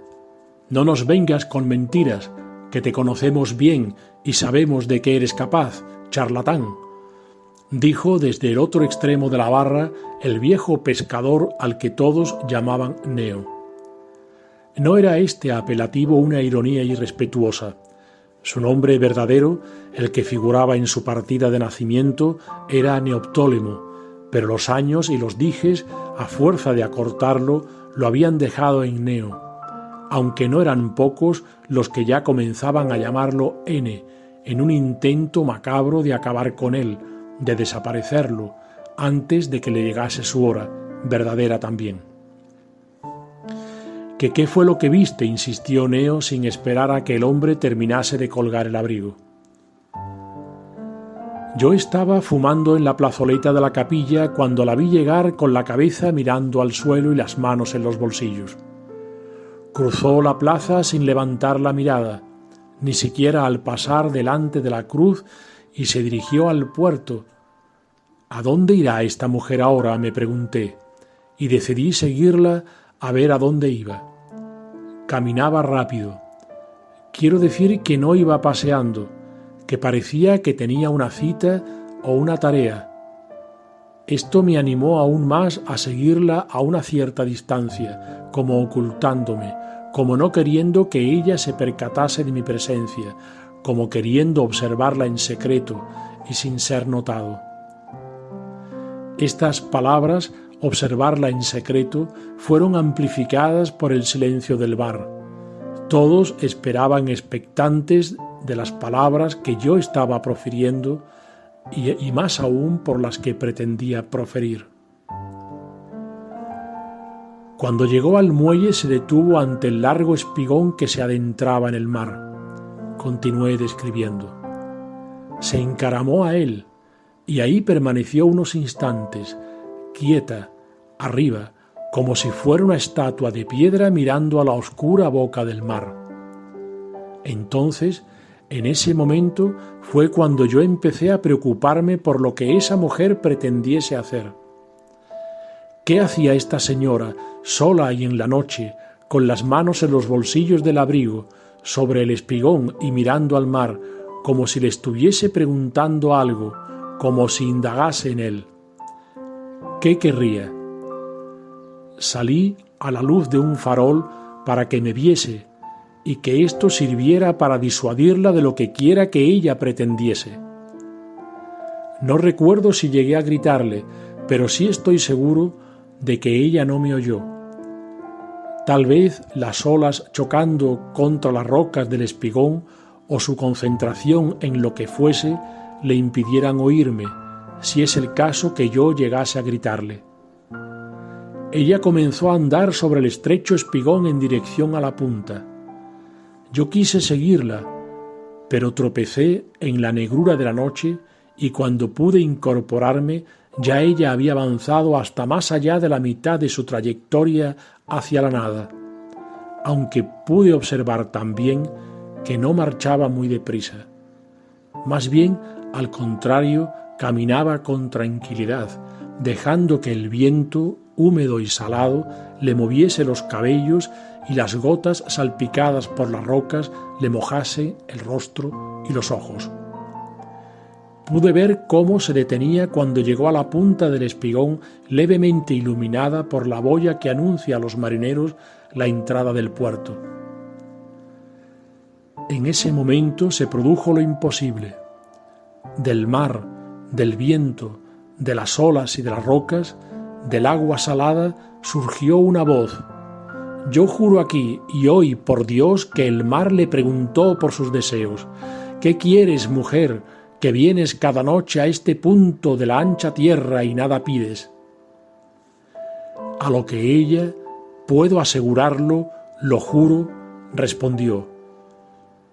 D: No nos vengas con mentiras, que te conocemos bien y sabemos de qué eres capaz, charlatán, dijo desde el otro extremo de la barra el viejo pescador al que todos llamaban Neo. No era este apelativo una ironía irrespetuosa. Su nombre verdadero, el que figuraba en su partida de nacimiento, era Neoptólemo, pero los años y los dijes, a fuerza de acortarlo, lo habían dejado en Neo, aunque no eran pocos los que ya comenzaban a llamarlo N, en un intento macabro de acabar con él, de desaparecerlo, antes de que le llegase su hora, verdadera también. ¿Que qué fue lo que viste?, insistió Neo sin esperar a que el hombre terminase de colgar el abrigo. Yo estaba fumando en la plazoleta de la capilla cuando la vi llegar con la cabeza mirando al suelo y las manos en los bolsillos. Cruzó la plaza sin levantar la mirada, ni siquiera al pasar delante de la cruz, y se dirigió al puerto. ¿A dónde irá esta mujer ahora?, me pregunté, y decidí seguirla a ver a dónde iba. Caminaba rápido. Quiero decir que no iba paseando, que parecía que tenía una cita o una tarea. Esto me animó aún más a seguirla a una cierta distancia, como ocultándome, como no queriendo que ella se percatase de mi presencia, como queriendo observarla en secreto y sin ser notado. Estas palabras, observarla en secreto, fueron amplificadas por el silencio del bar. Todos esperaban expectantes de las palabras que yo estaba profiriendo y más aún por las que pretendía proferir. Cuando llegó al muelle se detuvo ante el largo espigón que se adentraba en el mar. Continué describiendo. Se encaramó a él y ahí permaneció unos instantes, quieta, arriba, como si fuera una estatua de piedra mirando a la oscura boca del mar. Entonces, en ese momento fue cuando yo empecé a preocuparme por lo que esa mujer pretendiese hacer. ¿Qué hacía esta señora, sola y en la noche, con las manos en los bolsillos del abrigo, sobre el espigón y mirando al mar, como si le estuviese preguntando algo, como si indagase en él? ¿Qué querría? Salí a la luz de un farol para que me viese y que esto sirviera para disuadirla de lo que quiera que ella pretendiese. No recuerdo si llegué a gritarle, pero sí estoy seguro de que ella no me oyó. Tal vez las olas chocando contra las rocas del espigón o su concentración en lo que fuese le impidieran oírme, si es el caso que yo llegase a gritarle. Ella comenzó a andar sobre el estrecho espigón en dirección a la punta. Yo quise seguirla, pero tropecé en la negrura de la noche y cuando pude incorporarme ya ella había avanzado hasta más allá de la mitad de su trayectoria hacia la nada, aunque pude observar también que no marchaba muy deprisa. Más bien, al contrario, caminaba con tranquilidad, dejando que el viento, húmedo y salado, le moviese los cabellos y las gotas salpicadas por las rocas le mojase el rostro y los ojos. Pude ver cómo se detenía cuando llegó a la punta del espigón levemente iluminada por la boya que anuncia a los marineros la entrada del puerto. En ese momento se produjo lo imposible. Del mar, del viento, de las olas y de las rocas, del agua salada, surgió una voz. Yo juro aquí y hoy por Dios que el mar le preguntó por sus deseos. ¿Qué quieres, mujer, que vienes cada noche a este punto de la ancha tierra y nada pides? A lo que ella, puedo asegurarlo, lo juro, respondió: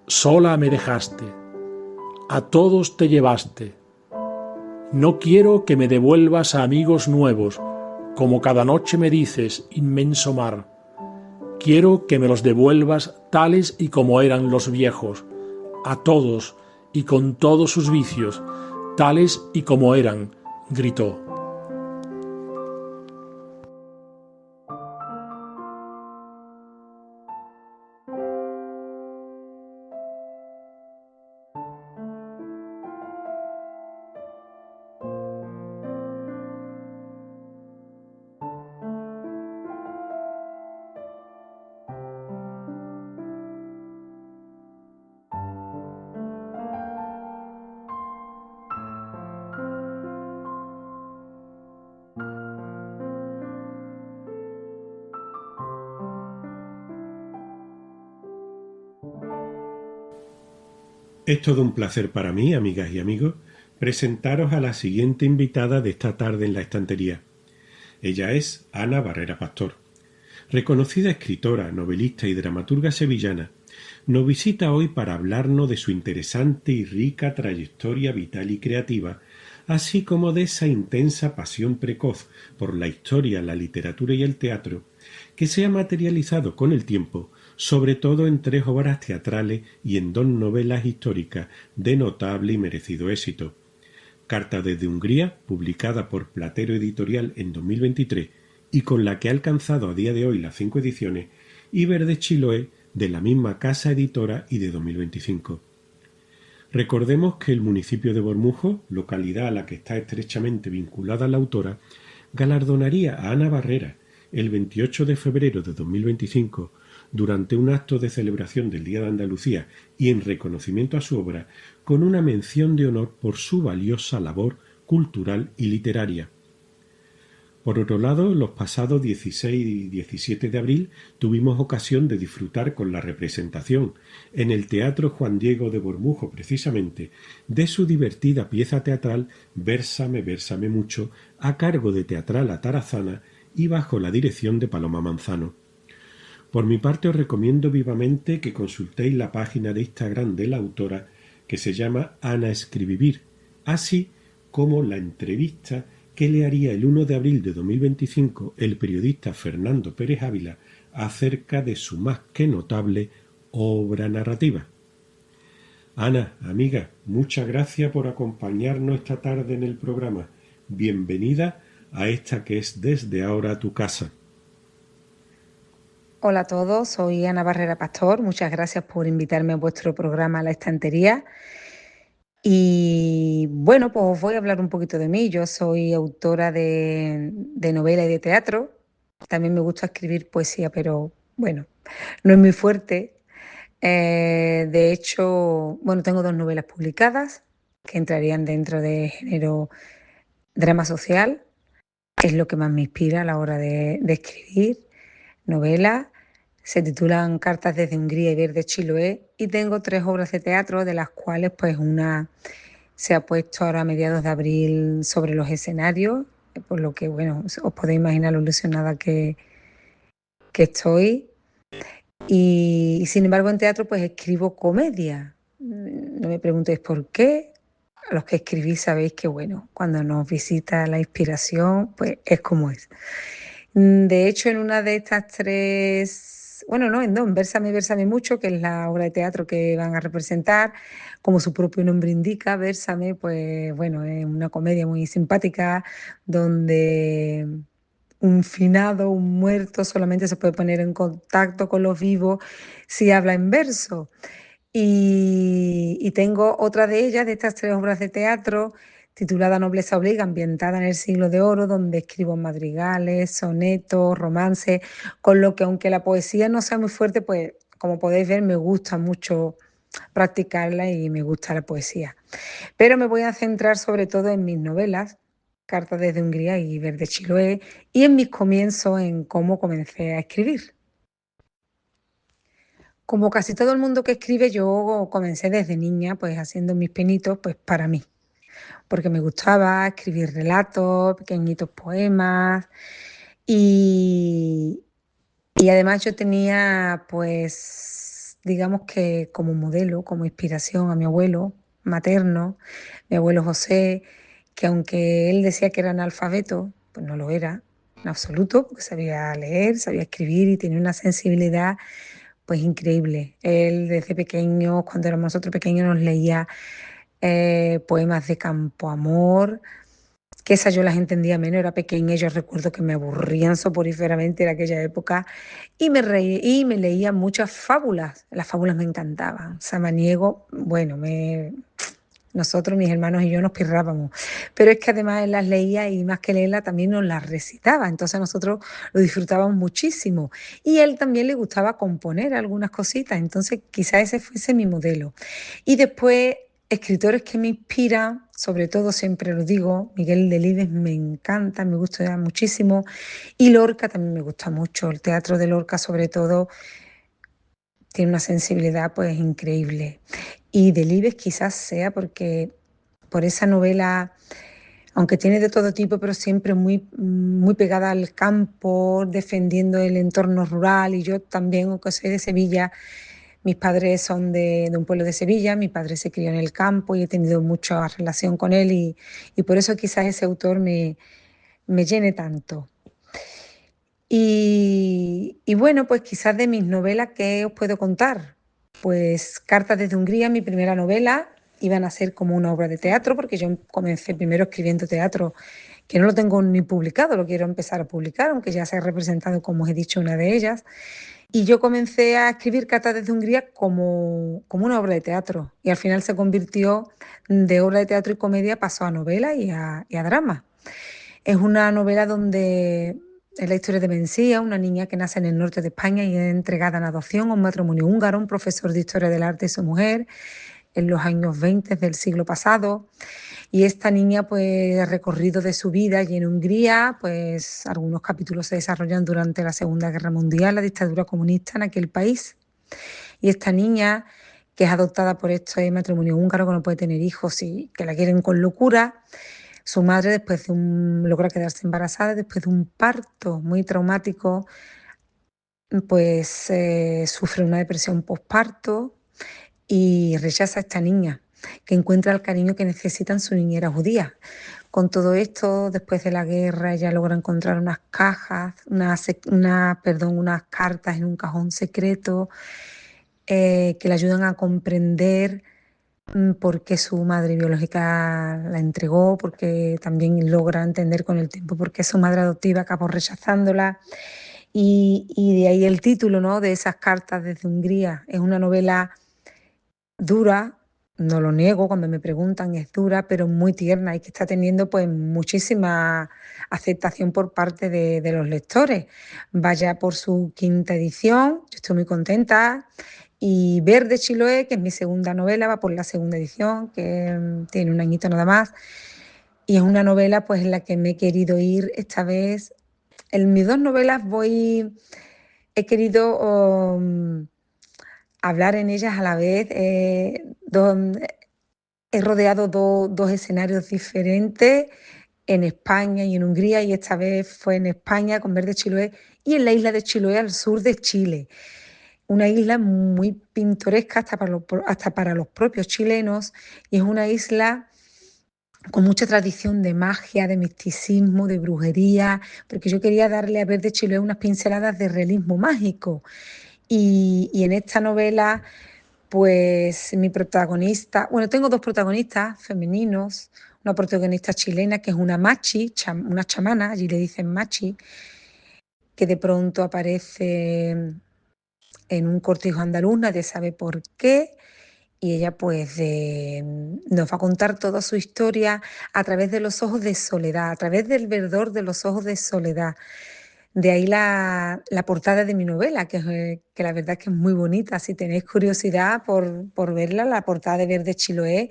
D: sola me dejaste, a todos te llevaste. No quiero que me devuelvas a amigos nuevos, como cada noche me dices, inmenso mar. Quiero que me los devuelvas tales y como eran los viejos, a todos y con todos sus vicios, tales y como eran, gritó.
B: Es todo un placer para mí, amigas y amigos, presentaros a la siguiente invitada de esta tarde en la estantería. Ella es Ana Barrera Pastor. Reconocida escritora, novelista y dramaturga sevillana, nos visita hoy para hablarnos de su interesante y rica trayectoria vital y creativa, así como de esa intensa pasión precoz por la historia, la literatura y el teatro, que se ha materializado con el tiempo, sobre todo en 3 obras teatrales y en 2 novelas históricas de notable y merecido éxito. Carta desde Hungría, publicada por Platero Editorial en 2023 y con la que ha alcanzado a día de hoy las 5 ediciones, y Verde Chiloé, de la misma casa editora y de 2025. Recordemos que el municipio de Bormujos, localidad a la que está estrechamente vinculada la autora, galardonaría a Ana Barrera el 28 de febrero de 2025 durante un acto de celebración del Día de Andalucía y en reconocimiento a su obra con una mención de honor por su valiosa labor cultural y literaria. Por otro lado, los pasados 16 y 17 de abril tuvimos ocasión de disfrutar con la representación, en el Teatro Juan Diego de Bormujos precisamente, de su divertida pieza teatral Vérsame, vérsame mucho, a cargo de Teatral Atarazana y bajo la dirección de Paloma Manzano. Por mi parte os recomiendo vivamente que consultéis la página de Instagram de la autora, que se llama Ana Escribivir, así como la entrevista que le haría el 1 de abril de 2025 el periodista Fernando Pérez Ávila acerca de su más que notable obra narrativa. Ana, amiga, muchas gracias por acompañarnos esta tarde en el programa. Bienvenida a esta que es desde ahora tu casa.
E: Hola a todos, soy Ana Barrera Pastor. Muchas gracias por invitarme a vuestro programa La Estantería. Y bueno, pues os voy a hablar un poquito de mí. Yo soy autora de novela y de teatro. También me gusta escribir poesía, pero bueno, no es muy fuerte. De hecho, bueno, tengo 2 novelas publicadas que entrarían dentro de género drama social, que es lo que más me inspira a la hora de escribir novelas. Se titulan Cartas desde Hungría y Verde Chiloé, y tengo 3 obras de teatro, de las cuales pues una se ha puesto ahora a mediados de abril sobre los escenarios, por lo que bueno, os podéis imaginar lo ilusionada que estoy. Y sin embargo en teatro pues escribo comedia. No me preguntéis por qué. A los que escribís sabéis que bueno, cuando nos visita la inspiración pues es como es. De hecho, en una de estas 3, bueno, no, en 2, en Vérsame, vérsame mucho, que es la obra de teatro que van a representar, como su propio nombre indica, Vérsame, pues bueno, es una comedia muy simpática, donde un finado, un muerto, solamente se puede poner en contacto con los vivos si habla en verso. Y tengo otra de ellas, de estas 3 obras de teatro, titulada Nobleza Obliga, ambientada en el siglo de oro, donde escribo madrigales, sonetos, romances, con lo que aunque la poesía no sea muy fuerte, pues como podéis ver me gusta mucho practicarla y me gusta la poesía. Pero me voy a centrar sobre todo en mis novelas, Cartas desde Hungría y Verde Chiloé, y en mis comienzos, en cómo comencé a escribir. Como casi todo el mundo que escribe, yo comencé desde niña pues haciendo mis pinitos pues para mí, porque me gustaba escribir relatos, pequeñitos poemas y además yo tenía pues digamos que como modelo, como inspiración a mi abuelo materno, mi abuelo José, que aunque él decía que era analfabeto, pues no lo era en absoluto, porque sabía leer, sabía escribir y tenía una sensibilidad pues increíble. Él desde pequeño, cuando éramos nosotros pequeños, nos leía poemas de Campoamor, que esas yo las entendía menos, era pequeña y yo recuerdo que me aburrían soporíferamente en aquella época y me reí y me leía muchas fábulas. Las fábulas me encantaban. Samaniego, bueno, nosotros, mis hermanos y yo nos pirrábamos, pero es que además él las leía y más que leerla también nos las recitaba, entonces nosotros lo disfrutábamos muchísimo y a él también le gustaba componer algunas cositas, entonces quizá ese fuese mi modelo. Y después escritores que me inspiran, sobre todo siempre lo digo, Miguel Delibes me encanta, me gusta muchísimo, y Lorca también me gusta mucho, el teatro de Lorca sobre todo tiene una sensibilidad pues increíble. Y Delibes quizás sea porque por esa novela, aunque tiene de todo tipo, pero siempre muy, muy pegada al campo, defendiendo el entorno rural, y yo también, aunque soy de Sevilla, mis padres son de un pueblo de Sevilla, mi padre se crió en el campo y he tenido mucha relación con él y por eso quizás ese autor me llene tanto. Y bueno, pues quizás de mis novelas, ¿qué os puedo contar? Pues Cartas desde Hungría, mi primera novela, iban a ser como una obra de teatro, porque yo comencé primero escribiendo teatro, que no lo tengo ni publicado, lo quiero empezar a publicar, aunque ya se ha representado, como os he dicho, una de ellas. Y yo comencé a escribir Cartas desde Hungría como una obra de teatro. Y al final se convirtió de obra de teatro y comedia, pasó a novela y a drama. Es una novela donde es la historia de Mencía, una niña que nace en el norte de España y es entregada en adopción a un matrimonio húngaro, un profesor de historia del arte y su mujer, en los años 20 del siglo pasado. Y esta niña, pues, el recorrido de su vida y en Hungría, pues algunos capítulos se desarrollan durante la Segunda Guerra Mundial, la dictadura comunista en aquel país. Y esta niña, que es adoptada por este matrimonio húngaro, que no puede tener hijos y que la quieren con locura, su madre logra quedarse embarazada después de un parto muy traumático, pues sufre una depresión postparto y rechaza a esta niña, que encuentra el cariño que necesita en su niñera judía. Con todo esto, después de la guerra, ella logra encontrar unas cajas, unas cartas en un cajón secreto que le ayudan a comprender por qué su madre biológica la entregó, porque también logra entender con el tiempo por qué su madre adoptiva acabó rechazándola. Y de ahí el título, ¿no?, de esas cartas desde Hungría. Es una novela dura, no lo niego, cuando me preguntan es dura, pero muy tierna y que está teniendo pues muchísima aceptación por parte de los lectores. Vaya por su quinta edición, yo estoy muy contenta. Y Verde Chiloé, que es mi segunda novela, va por la segunda edición, que tiene un añito nada más. Y es una novela pues en la que me he querido ir esta vez. En mis dos novelas he querido hablar en ellas a la vez. He rodeado dos escenarios diferentes en España y en Hungría, y esta vez fue en España con Verde Chiloé y en la isla de Chiloé, al sur de Chile. Una isla muy pintoresca hasta para los propios chilenos, y es una isla con mucha tradición de magia, de misticismo, de brujería, porque yo quería darle a Verde Chiloé unas pinceladas de realismo mágico. Y en esta novela, pues mi protagonista, bueno, tengo dos protagonistas femeninos, una protagonista chilena que es una machi, una chamana, allí le dicen machi, que de pronto aparece en un cortijo andaluz, nadie sabe por qué, y ella pues nos va a contar toda su historia a través de los ojos de Soledad, a través del verdor de los ojos de Soledad. De ahí la portada de mi novela, que la verdad es que es muy bonita. Si tenéis curiosidad por verla, la portada de Verde Chiloé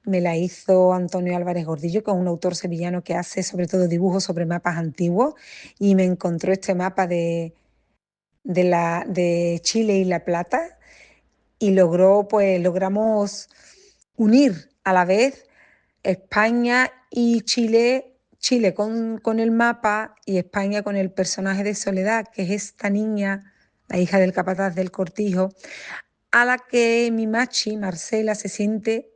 E: me la hizo Antonio Álvarez Gordillo, que es un autor sevillano que hace sobre todo dibujos sobre mapas antiguos, y me encontró este mapa de Chile y La Plata, y logramos unir a la vez España y Chile, Chile con el mapa y España con el personaje de Soledad, que es esta niña, la hija del capataz del cortijo, a la que mi machi, Marcela, se siente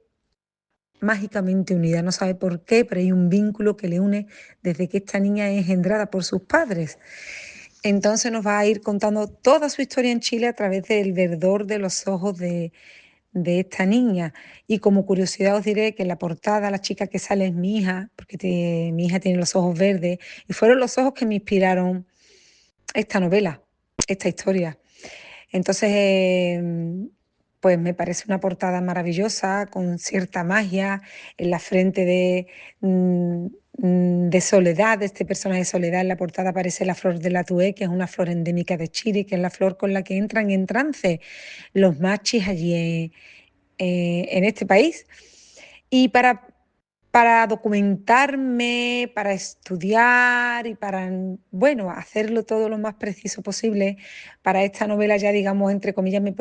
E: mágicamente unida. No sabe por qué, pero hay un vínculo que le une desde que esta niña es engendrada por sus padres. Entonces nos va a ir contando toda su historia en Chile a través del verdor de los ojos de esta niña. Y como curiosidad os diré que en la portada la chica que sale es mi hija, porque mi hija tiene los ojos verdes, y fueron los ojos que me inspiraron esta novela, esta historia. Entonces, pues me parece una portada maravillosa, con cierta magia en la frente de Soledad, de este personaje de Soledad. En la portada aparece la flor de la tué, que es una flor endémica de Chile, que es la flor con la que entran en trance los machis allí en este país. Y para documentarme, para estudiar y para, bueno, hacerlo todo lo más preciso posible, para esta novela ya, digamos, entre comillas, me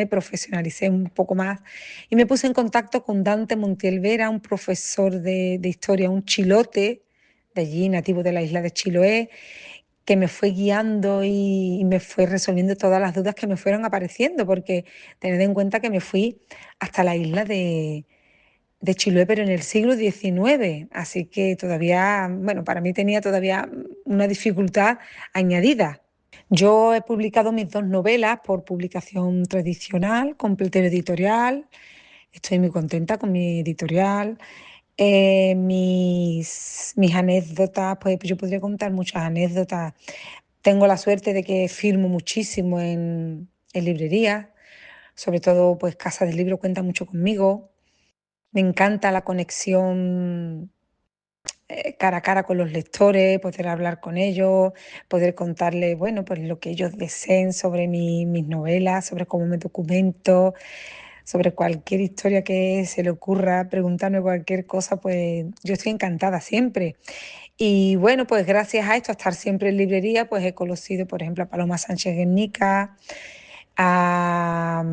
E: profesionalicé un poco más y me puse en contacto con Dante Montiel Vera, un profesor de historia, un chilote de allí, nativo de la isla de Chiloé, que me fue guiando y me fue resolviendo todas las dudas que me fueron apareciendo, porque tened en cuenta que me fui hasta la isla de Chiloé, pero en el siglo XIX, así que todavía, bueno, para mí tenía todavía una dificultad añadida. Yo he publicado mis dos novelas por publicación tradicional, con Pletero Editorial. Estoy muy contenta con mi editorial. Mis anécdotas, pues yo podría contar muchas anécdotas. Tengo la suerte de que firmo muchísimo en librerías, sobre todo pues Casa del Libro cuenta mucho conmigo. Me encanta la conexión cara a cara con los lectores, poder hablar con ellos, poder contarles, bueno, pues lo que ellos deseen sobre mis novelas, sobre cómo me documento, sobre cualquier historia que se le ocurra, preguntarme cualquier cosa, pues yo estoy encantada siempre. Y bueno, pues gracias a esto, a estar siempre en librería, pues he conocido, por ejemplo, a Paloma Sánchez Guernica, a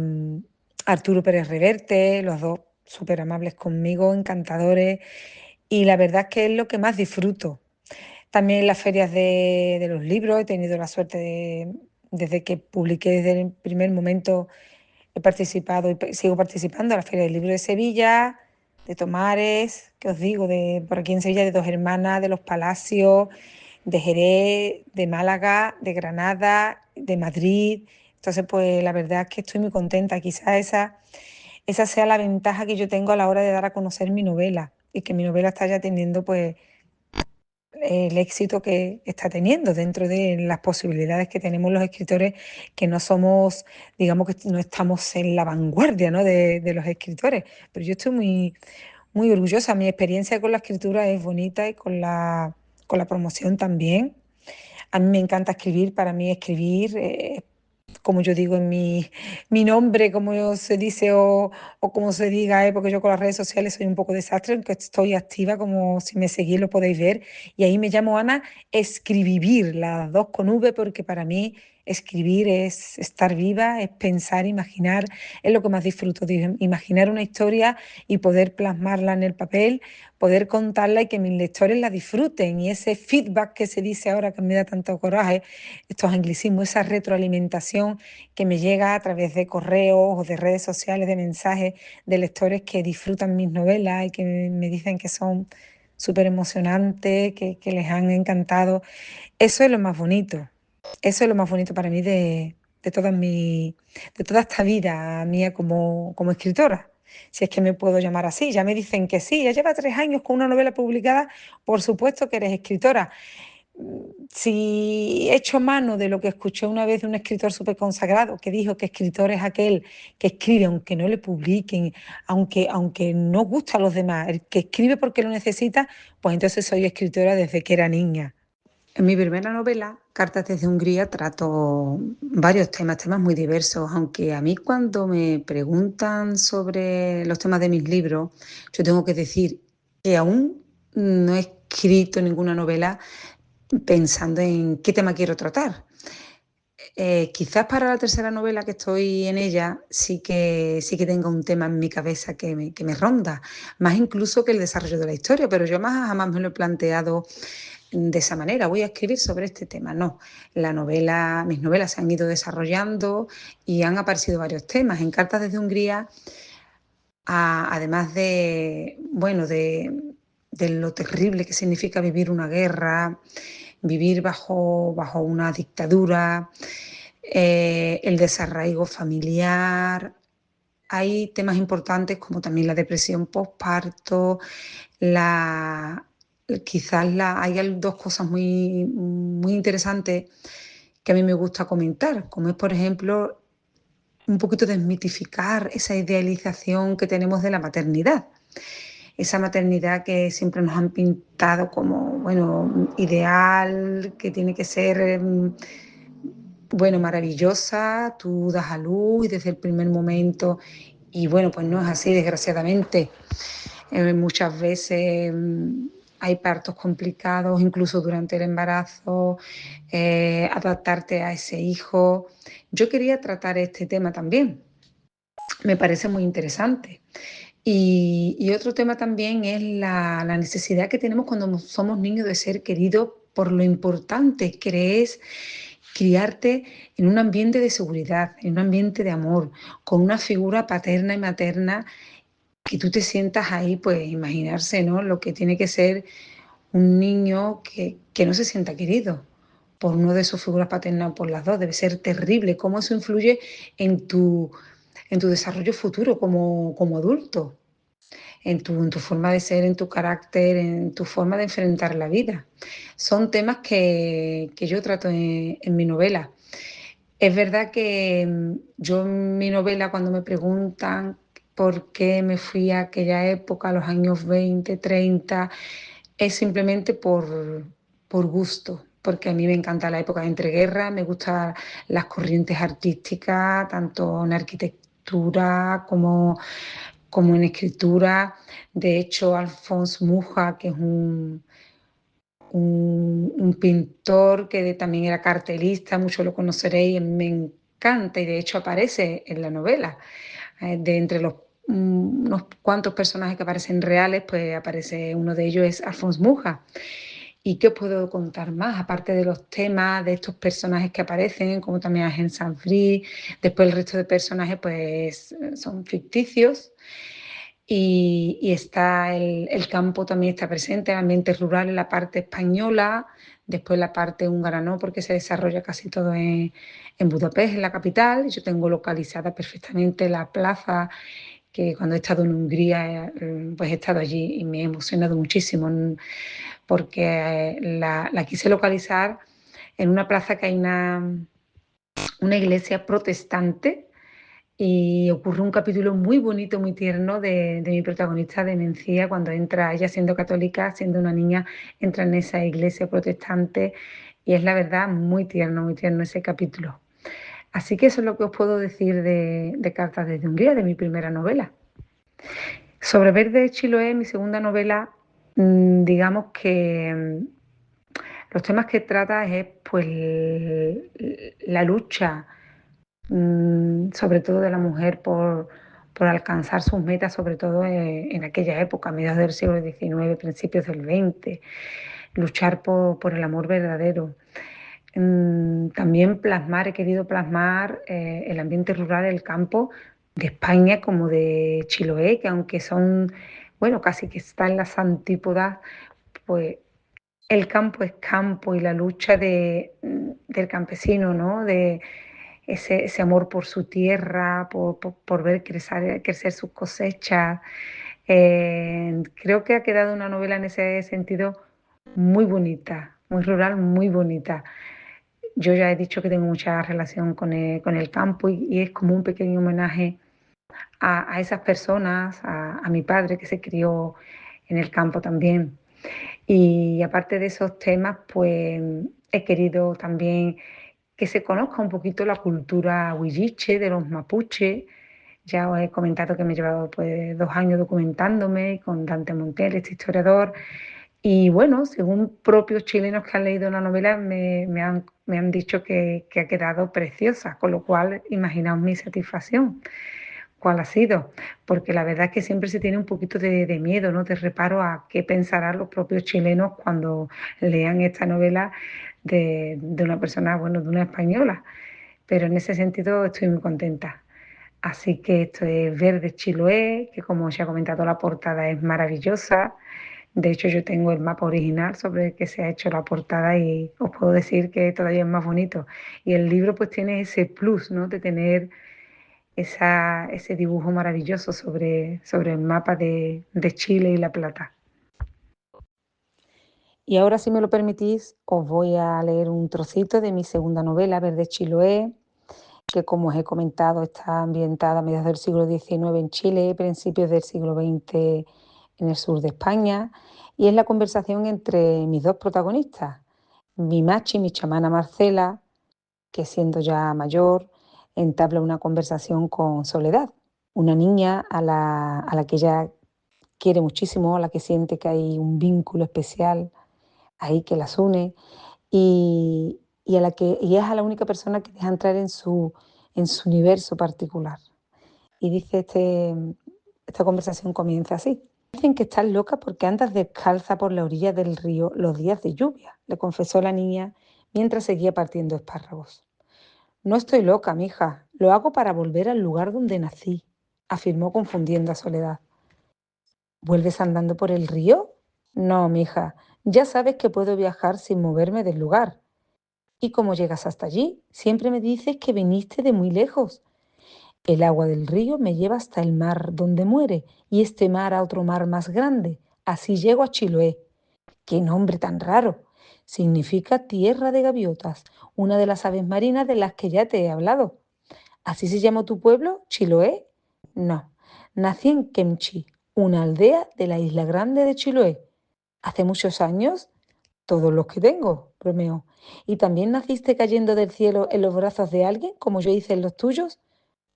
E: Arturo Pérez Reverte, los dos súper amables conmigo, encantadores, y la verdad es que es lo que más disfruto. También en las ferias de los libros he tenido la suerte desde que publiqué desde el primer momento, he participado y sigo participando en la Feria del Libro de Sevilla, de Tomares, que os digo, de por aquí en Sevilla, de Dos Hermanas, de Los Palacios, de Jerez, de Málaga, de Granada, de Madrid. Entonces, pues la verdad es que estoy muy contenta. Quizás esa sea la ventaja que yo tengo a la hora de dar a conocer mi novela y que mi novela está ya teniendo pues el éxito que está teniendo dentro de las posibilidades que tenemos los escritores, que no somos, digamos que no estamos en la vanguardia, ¿no?, de los escritores. Pero yo estoy muy orgullosa. Mi experiencia con la escritura es bonita y con la promoción también. A mí me encanta escribir. Para mí escribir, como yo digo en mi nombre, como se dice o como se diga, porque yo con las redes sociales soy un poco desastre, aunque estoy activa, como si me seguís lo podéis ver, y ahí me llamo Ana Escribivir, las dos con V, porque para mí escribir es estar viva, es pensar, imaginar, es lo que más disfruto, de imaginar una historia y poder plasmarla en el papel, poder contarla y que mis lectores la disfruten, y ese feedback que se dice ahora que me da tanto coraje, estos anglicismos, esa retroalimentación que me llega a través de correos o de redes sociales, de mensajes de lectores que disfrutan mis novelas y que me dicen que son súper emocionantes, que les han encantado. Eso es lo más bonito. Eso es lo más bonito para mí de toda esta vida mía como escritora, si es que me puedo llamar así. Ya me dicen que sí, ya lleva 3 años con una novela publicada, por supuesto que eres escritora. Si echo mano de lo que escuché una vez de un escritor súper consagrado que dijo que escritor es aquel que escribe aunque no le publiquen, aunque no gusta a los demás, el que escribe porque lo necesita, pues entonces soy escritora desde que era niña. En mi primera novela, Cartas desde Hungría, trato varios temas muy diversos, aunque a mí cuando me preguntan sobre los temas de mis libros, yo tengo que decir que aún no he escrito ninguna novela pensando en qué tema quiero tratar. Quizás para la tercera novela que estoy en ella sí que tenga un tema en mi cabeza que me ronda, más incluso que el desarrollo de la historia, pero yo jamás me lo he planteado de esa manera, voy a escribir sobre este tema. No, mis novelas se han ido desarrollando y han aparecido varios temas. En Cartas desde Hungría, además de lo terrible que significa vivir una guerra, vivir bajo una dictadura, el desarraigo familiar. Hay temas importantes como también la depresión postparto, hay dos cosas muy interesantes que a mí me gusta comentar, como es, por ejemplo, un poquito desmitificar esa idealización que tenemos de la maternidad. Esa maternidad que siempre nos han pintado como, bueno, ideal, que tiene que ser, bueno, maravillosa, tú das a luz y desde el primer momento, y bueno, pues no es así, desgraciadamente. Muchas veces hay partos complicados, incluso durante el embarazo, adaptarte a ese hijo. Yo quería tratar este tema también, me parece muy interesante. Y otro tema también es la necesidad que tenemos cuando somos niños de ser queridos por lo importante que es criarte en un ambiente de seguridad, en un ambiente de amor, con una figura paterna y materna que tú te sientas ahí, pues imaginarse, ¿no?, lo que tiene que ser un niño que no se sienta querido por uno de sus figuras paternas o por las dos. Debe ser terrible. ¿Cómo eso influye en tu desarrollo futuro como adulto? en tu forma de ser, en tu carácter, en tu forma de enfrentar la vida. Son temas que yo trato en mi novela. Es verdad que yo en mi novela, cuando me preguntan por qué me fui a aquella época, a los años 20, 30, es simplemente por gusto, porque a mí me encanta la época de entreguerras, me gustan las corrientes artísticas, tanto en arquitectura como en escritura. De hecho, Alphonse Mucha, que es un pintor que también era cartelista, muchos lo conoceréis, me encanta y de hecho aparece en la novela. De entre los unos cuantos personajes que aparecen reales, pues aparece uno de ellos, es Alphonse Mucha. ¿Y qué puedo contar más? Aparte de los temas de estos personajes que aparecen, como también Agent Sanfree, después el resto de personajes pues son ficticios. Y está el campo también está presente, el ambiente rural en la parte española, después la parte húngara no, porque se desarrolla casi todo en Budapest, en la capital. Yo tengo localizada perfectamente la plaza, que cuando he estado en Hungría, pues he estado allí y me he emocionado muchísimo, porque la quise localizar en una plaza que hay una iglesia protestante y ocurre un capítulo muy bonito, muy tierno de mi protagonista de Mencía, cuando entra ella siendo católica, siendo una niña, entra en esa iglesia protestante y es la verdad muy tierno ese capítulo. Así que eso es lo que os puedo decir de Cartas desde Hungría, de mi primera novela. Sobre Verde de Chiloé, mi segunda novela, digamos que los temas que trata es pues la lucha, sobre todo de la mujer por alcanzar sus metas, sobre todo en aquella época, a mediados del siglo XIX, principios del XX, luchar por el amor verdadero. También he querido plasmar el ambiente rural, el campo de España como de Chiloé, que aunque son, bueno, casi que están en las antípodas, pues el campo es campo y la lucha del campesino, ¿no? De ese amor por su tierra, por ver crecer sus cosechas. Creo que ha quedado una novela en ese sentido muy bonita, muy rural, muy bonita. Yo ya he dicho que tengo mucha relación con el campo y es como un pequeño homenaje a esas personas, a mi padre que se crió en el campo también. Y aparte de esos temas, pues he querido también que se conozca un poquito la cultura huilliche de los mapuches. Ya os he comentado que me he llevado pues 2 años documentándome con Dante Montiel, este historiador. Y bueno, según propios chilenos que han leído la novela, me han dicho que ha quedado preciosa, con lo cual imaginaos mi satisfacción. ¿Cuál ha sido? Porque la verdad es que siempre se tiene un poquito de miedo, ¿no? De reparo a qué pensarán los propios chilenos cuando lean esta novela de una persona, bueno, de una española. Pero en ese sentido estoy muy contenta. Así que esto es Verde Chiloé, que como os he comentado, la portada es maravillosa. De hecho, yo tengo el mapa original sobre el que se ha hecho la portada y os puedo decir que todavía es más bonito. Y el libro pues tiene ese plus, ¿no? De tener ese dibujo maravilloso sobre el mapa de Chile y La Plata. Y ahora, si me lo permitís, os voy a leer un trocito de mi segunda novela, Verde Chiloé, que como os he comentado está ambientada a mediados del siglo XIX en Chile, principios del siglo XX en el sur de España, y es la conversación entre mis dos protagonistas, mi machi, mi chamana Marcela, que siendo ya mayor, entabla una conversación con Soledad, una niña a la que ella quiere muchísimo, a la que siente que hay un vínculo especial ahí que las une y es a la única persona que deja entrar en su universo particular. Y dice esta conversación comienza así. Dicen que estás loca porque andas descalza por la orilla del río los días de lluvia, le confesó la niña mientras seguía partiendo espárragos. No estoy loca, mija, lo hago para volver al lugar donde nací, afirmó confundiendo a Soledad. ¿Vuelves andando por el río? No, mija, ya sabes que puedo viajar sin moverme del lugar. ¿Y cómo llegas hasta allí? Siempre me dices que viniste de muy lejos. El agua del río me lleva hasta el mar donde muere y este mar a otro mar más grande. Así llego a Chiloé. ¡Qué nombre tan raro! Significa tierra de gaviotas, una de las aves marinas de las que ya te he hablado. ¿Así se llama tu pueblo, Chiloé? No, nací en Kemchi, una aldea de la isla grande de Chiloé. ¿Hace muchos años? Todos los que tengo, bromeó. ¿Y también naciste cayendo del cielo en los brazos de alguien, como yo hice en los tuyos?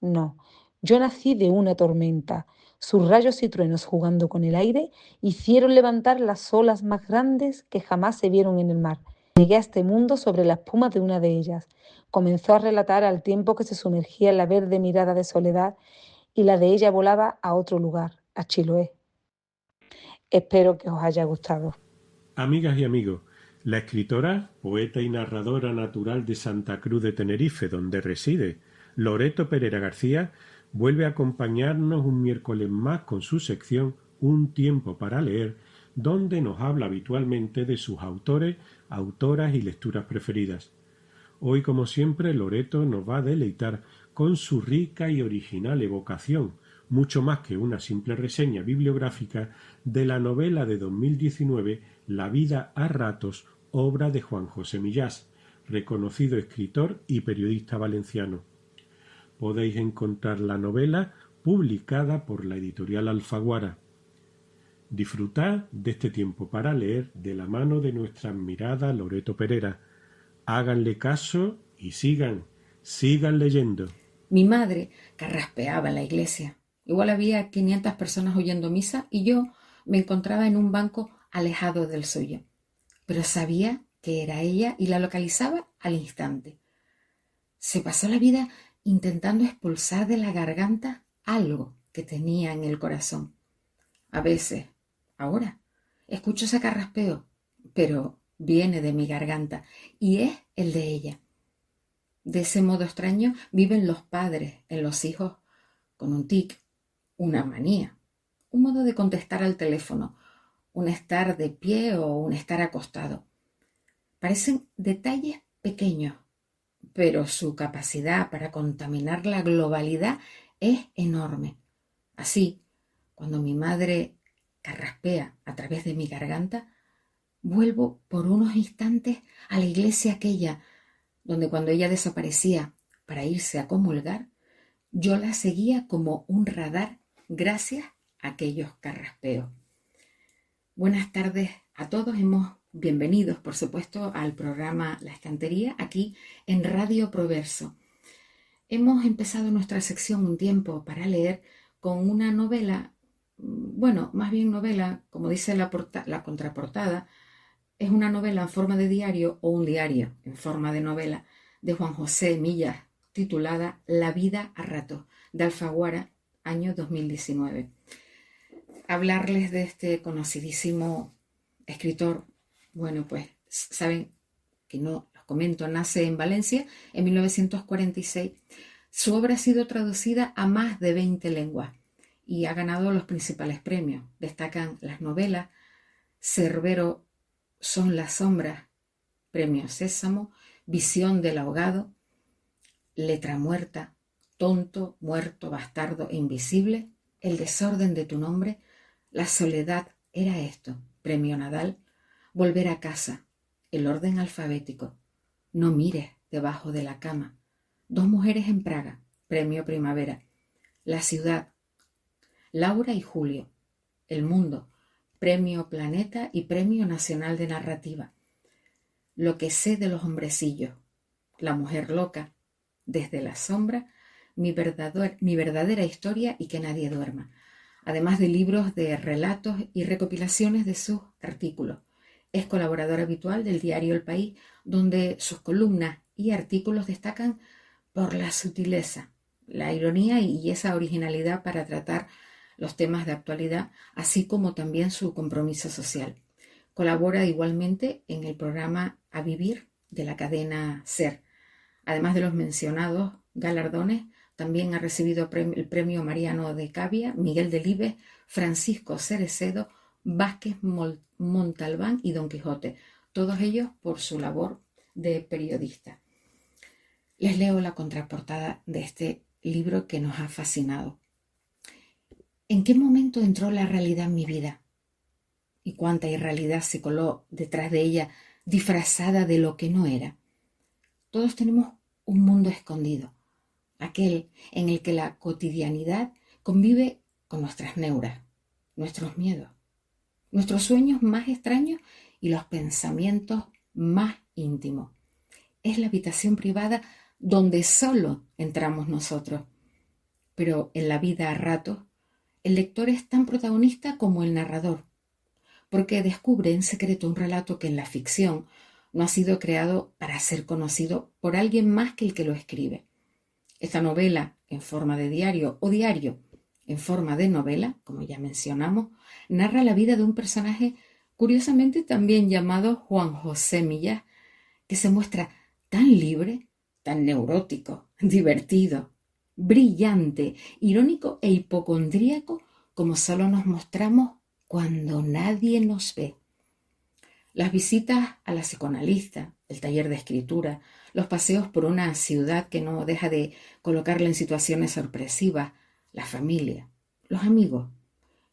E: No, yo nací de una tormenta. Sus rayos y truenos jugando con el aire hicieron levantar las olas más grandes que jamás se vieron en el mar. Llegué a este mundo sobre la espuma de una de ellas. Comenzó a relatar al tiempo que se sumergía en la verde mirada de Soledad y la de ella volaba a otro lugar, a Chiloé. Espero que os haya gustado.
B: Amigas y amigos, la escritora, poeta y narradora natural de Santa Cruz de Tenerife, donde reside, Loreto Pereira García, vuelve a acompañarnos un miércoles más con su sección Un tiempo para leer, donde nos habla habitualmente de sus autores, autoras y lecturas preferidas. Hoy, como siempre, Loreto nos va a deleitar con su rica y original evocación, mucho más que una simple reseña bibliográfica, de la novela de 2019 La vida a ratos, obra de Juan José Millás, reconocido escritor y periodista valenciano. Podéis encontrar la novela publicada por la editorial Alfaguara. Disfrutad de este tiempo para leer de la mano de nuestra admirada Loreto Pereira. Háganle caso y sigan leyendo.
F: Mi madre carraspeaba en la iglesia. Igual había 500 personas oyendo misa y yo me encontraba en un banco alejado del suyo. Pero sabía que era ella y la localizaba al instante. Se pasó la vida intentando expulsar de la garganta algo que tenía en el corazón. A veces, ahora, escucho ese carraspeo, pero viene de mi garganta y es el de ella. De ese modo extraño viven los padres en los hijos con un tic, una manía, un modo de contestar al teléfono, un estar de pie o un estar acostado. Parecen detalles pequeños, pero su capacidad para contaminar la globalidad es enorme. Así, cuando mi madre carraspea a través de mi garganta, vuelvo por unos instantes a la iglesia aquella, donde cuando ella desaparecía para irse a comulgar, yo la seguía como un radar gracias a aquellos carraspeos. Buenas tardes a todos, bienvenidos por supuesto al programa La Estantería aquí en Radio Proverso. Hemos empezado nuestra sección Un tiempo para leer con una novela, más bien novela, como dice la contraportada, es una novela en forma de diario o un diario en forma de novela de Juan José Millás, titulada La vida a ratos, de Alfaguara, año 2019. Hablarles de este conocidísimo escritor, pues saben que no los comento, nace en Valencia en 1946. Su obra ha sido traducida a más de 20 lenguas y ha ganado los principales premios. Destacan las novelas Cerbero son las sombras, Premio Sésamo, Visión del ahogado, Letra muerta, Tonto, muerto, bastardo e invisible, El desorden de tu nombre, La soledad era esto, Premio Nadal, Volver a casa, El orden alfabético, No mires debajo de la cama, Dos mujeres en Praga, Premio Primavera, La ciudad, Laura y Julio, El mundo, Premio Planeta y Premio Nacional de Narrativa, Lo que sé de los hombrecillos, La mujer loca, Desde la sombra, mi verdadera historia y que nadie duerma, además de libros de relatos y recopilaciones de sus artículos. Es colaborador habitual del diario El País, donde sus columnas y artículos destacan por la sutileza, la ironía y esa originalidad para tratar los temas de actualidad, así como también su compromiso social. Colabora igualmente en el programa A Vivir de la cadena SER. Además de los mencionados galardones, también ha recibido el Premio Mariano de Cavia, Miguel Delibes, Francisco Cerecedo, Vázquez Montalbán y Don Quijote, todos ellos por su labor de periodista. Les leo la contraportada de este libro que nos ha fascinado. ¿En qué momento entró la realidad en mi vida? ¿Y cuánta irrealidad se coló detrás de ella, disfrazada de lo que no era? Todos tenemos un mundo escondido, aquel en el que la cotidianidad convive con nuestras neuras, nuestros miedos, nuestros sueños más extraños y los pensamientos más íntimos. Es la habitación privada donde solo entramos nosotros. Pero en la vida a ratos, el lector es tan protagonista como el narrador, porque descubre en secreto un relato que en la ficción no ha sido creado para ser conocido por alguien más que el que lo escribe. Esta novela en forma de diario o diario en forma de novela, como ya mencionamos, narra la vida de un personaje curiosamente también llamado Juan José Millás, que se muestra tan libre, tan neurótico, divertido, brillante, irónico e hipocondríaco como solo nos mostramos cuando nadie nos ve. Las visitas a la psicoanalista, el taller de escritura, los paseos por una ciudad que no deja de colocarla en situaciones sorpresivas, la familia, los amigos,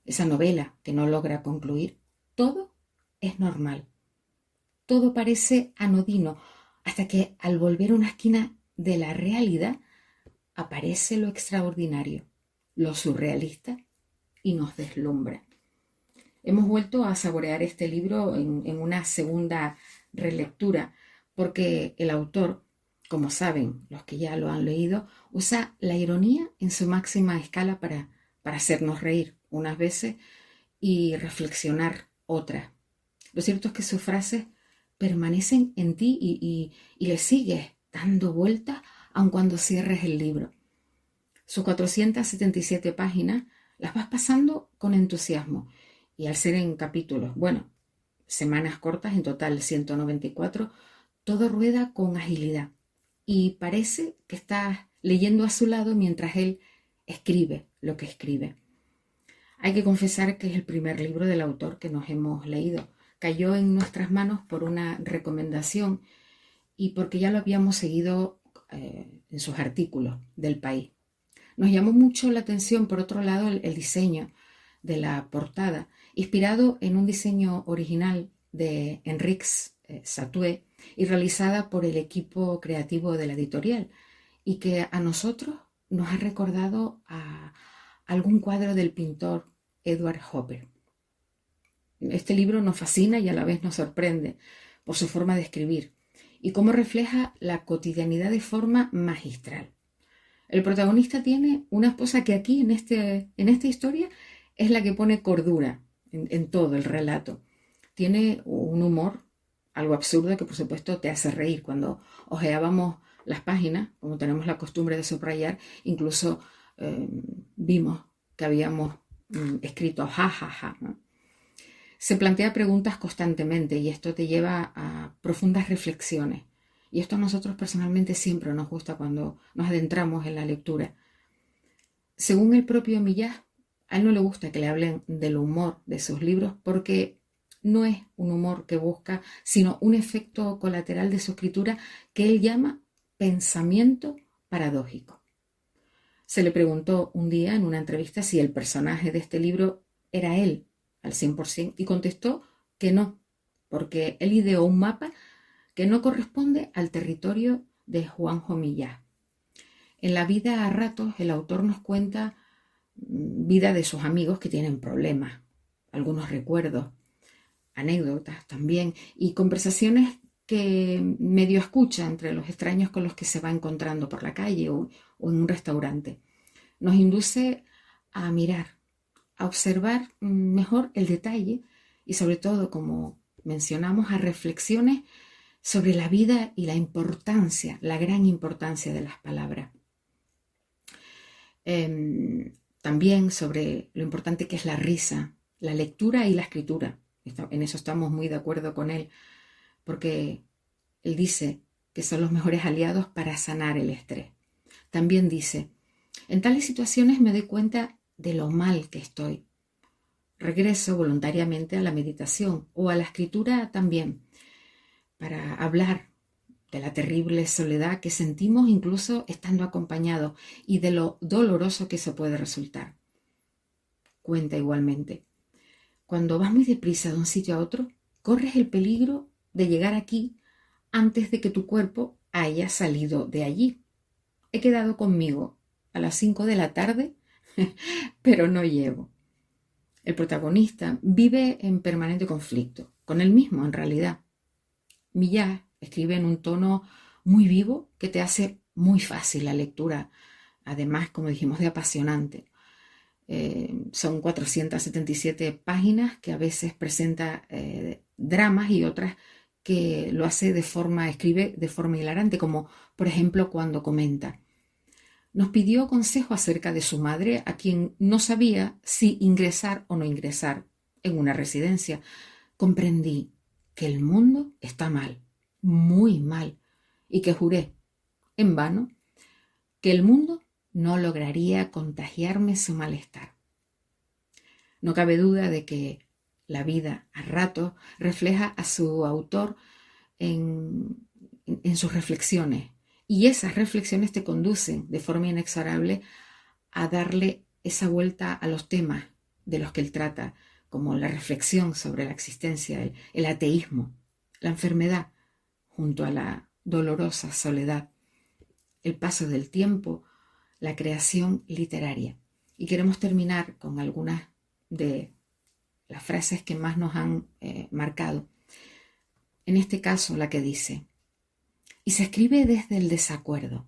F: esa novela que no logra concluir, todo es normal. Todo parece anodino hasta que al volver una esquina de la realidad aparece lo extraordinario, lo surrealista y nos deslumbra. Hemos vuelto a saborear este libro en una segunda relectura porque el autor, como saben los que ya lo han leído, usa la ironía en su máxima escala para hacernos reír unas veces y reflexionar otras. Lo cierto es que sus frases permanecen en ti y le sigues dando vueltas aun cuando cierres el libro. Sus 477 páginas las vas pasando con entusiasmo y al ser en capítulos, semanas cortas, en total 194, todo rueda con agilidad y parece que estás leyendo a su lado mientras él escribe lo que escribe. Hay que confesar que es el primer libro del autor que nos hemos leído. Cayó en nuestras manos por una recomendación y porque ya lo habíamos seguido en sus artículos del País. Nos llamó mucho la atención, por otro lado, el diseño de la portada, inspirado en un diseño original de Enrique Satué y realizada por el equipo creativo de la editorial, y que a nosotros nos ha recordado a algún cuadro del pintor Edward Hopper. Este libro nos fascina y a la vez nos sorprende por su forma de escribir y cómo refleja la cotidianidad de forma magistral. El protagonista tiene una esposa que aquí, en esta historia, es la que pone cordura en todo el relato. Tiene un humor, algo absurdo, que por supuesto te hace reír. Cuando hojeábamos las páginas, como tenemos la costumbre de subrayar, incluso vimos que habíamos escrito jajaja, ¿no? Se plantea preguntas constantemente y esto te lleva a profundas reflexiones. Y esto a nosotros personalmente siempre nos gusta cuando nos adentramos en la lectura. Según el propio Millás, a él no le gusta que le hablen del humor de sus libros porque no es un humor que busca, sino un efecto colateral de su escritura que él llama pensamiento paradójico. Se le preguntó un día en una entrevista si el personaje de este libro era él al 100% y contestó que no, porque él ideó un mapa que no corresponde al territorio de Juanjo Millás. En la vida a ratos el autor nos cuenta vida de sus amigos que tienen problemas, algunos recuerdos, anécdotas también y conversaciones que medio escucha entre los extraños con los que se va encontrando por la calle o en un restaurante. Nos induce a mirar, a observar mejor el detalle y sobre todo, como mencionamos, a reflexiones sobre la vida y la importancia, la gran importancia de las palabras. También sobre lo importante que es la risa, la lectura y la escritura. En eso estamos muy de acuerdo con él, porque él dice que son los mejores aliados para sanar el estrés. También dice, en tales situaciones me doy cuenta de lo mal que estoy. Regreso voluntariamente a la meditación o a la escritura también, para hablar de la terrible soledad que sentimos incluso estando acompañados y de lo doloroso que eso puede resultar. Cuenta igualmente: cuando vas muy deprisa de un sitio a otro, corres el peligro de llegar aquí antes de que tu cuerpo haya salido de allí. He quedado conmigo a las 5 de la tarde, pero no llego. El protagonista vive en permanente conflicto, con él mismo en realidad. Millás escribe en un tono muy vivo que te hace muy fácil la lectura, además, como dijimos, de apasionante. Son 477 páginas que a veces presenta dramas y otras que lo hace escribe de forma hilarante, como por ejemplo cuando comenta: nos pidió consejo acerca de su madre, a quien no sabía si ingresar o no ingresar en una residencia. Comprendí que el mundo está mal, muy mal, y que juré, en vano, que el mundo no lograría contagiarme su malestar. No cabe duda de que la vida, a ratos, refleja a su autor en sus reflexiones, y esas reflexiones te conducen de forma inexorable a darle esa vuelta a los temas de los que él trata, como la reflexión sobre la existencia, el ateísmo, la enfermedad, junto a la dolorosa soledad, el paso del tiempo, la creación literaria. Y queremos terminar con algunas de las frases que más nos han marcado. En este caso, la que dice: y se escribe desde el desacuerdo.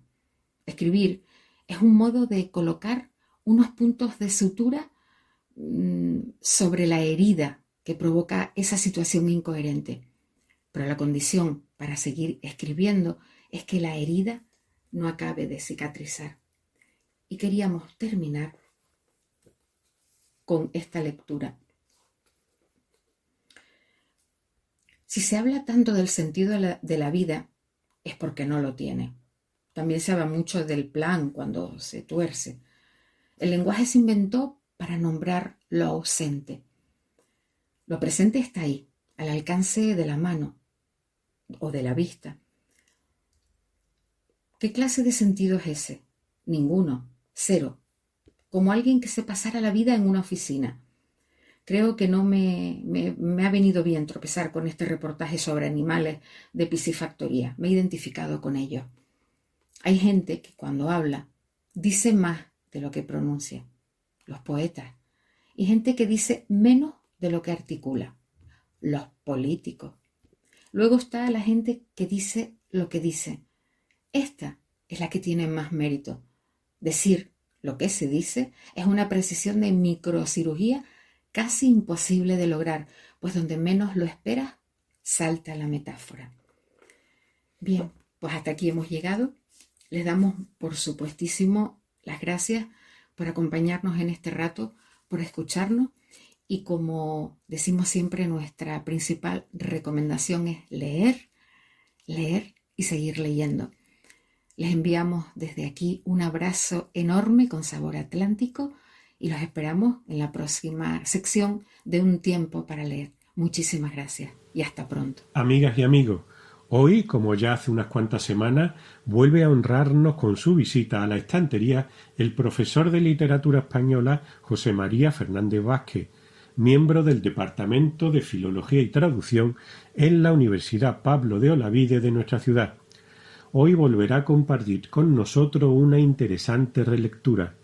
F: Escribir es un modo de colocar unos puntos de sutura sobre la herida que provoca esa situación incoherente. Pero la condición para seguir escribiendo es que la herida no acabe de cicatrizar. Y queríamos terminar con esta lectura. Si se habla tanto del sentido de la vida, es porque no lo tiene. También se habla mucho del plan cuando se tuerce. El lenguaje se inventó para nombrar lo ausente. Lo presente está ahí, al alcance de la mano o de la vista. ¿Qué clase de sentido es ese? Ninguno, cero. Como alguien que se pasara la vida en una oficina. Creo que no me ha venido bien tropezar con este reportaje sobre animales de piscifactoría. Me he identificado con ellos. Hay gente que cuando habla dice más de lo que pronuncia, los poetas, y gente que dice menos de lo que articula, los políticos. Luego está la gente que dice lo que dice. Esta es la que tiene más mérito. Decir lo que se dice es una precisión de microcirugía casi imposible de lograr, pues donde menos lo esperas, salta la metáfora. Bien, pues hasta aquí hemos llegado. Les damos, por supuestísimo, las gracias por acompañarnos en este rato, por escucharnos, y como decimos siempre, nuestra principal recomendación es leer, leer y seguir leyendo. Les enviamos desde aquí un abrazo enorme con sabor atlántico y los esperamos en la próxima sección de Un tiempo para leer. Muchísimas gracias y hasta pronto.
B: Amigas y amigos, hoy, como ya hace unas cuantas semanas, vuelve a honrarnos con su visita a la estantería el profesor de literatura española José María Fernández Vázquez, miembro del Departamento de Filología y Traducción en la Universidad Pablo de Olavide de nuestra ciudad. Hoy volverá a compartir con nosotros una interesante relectura.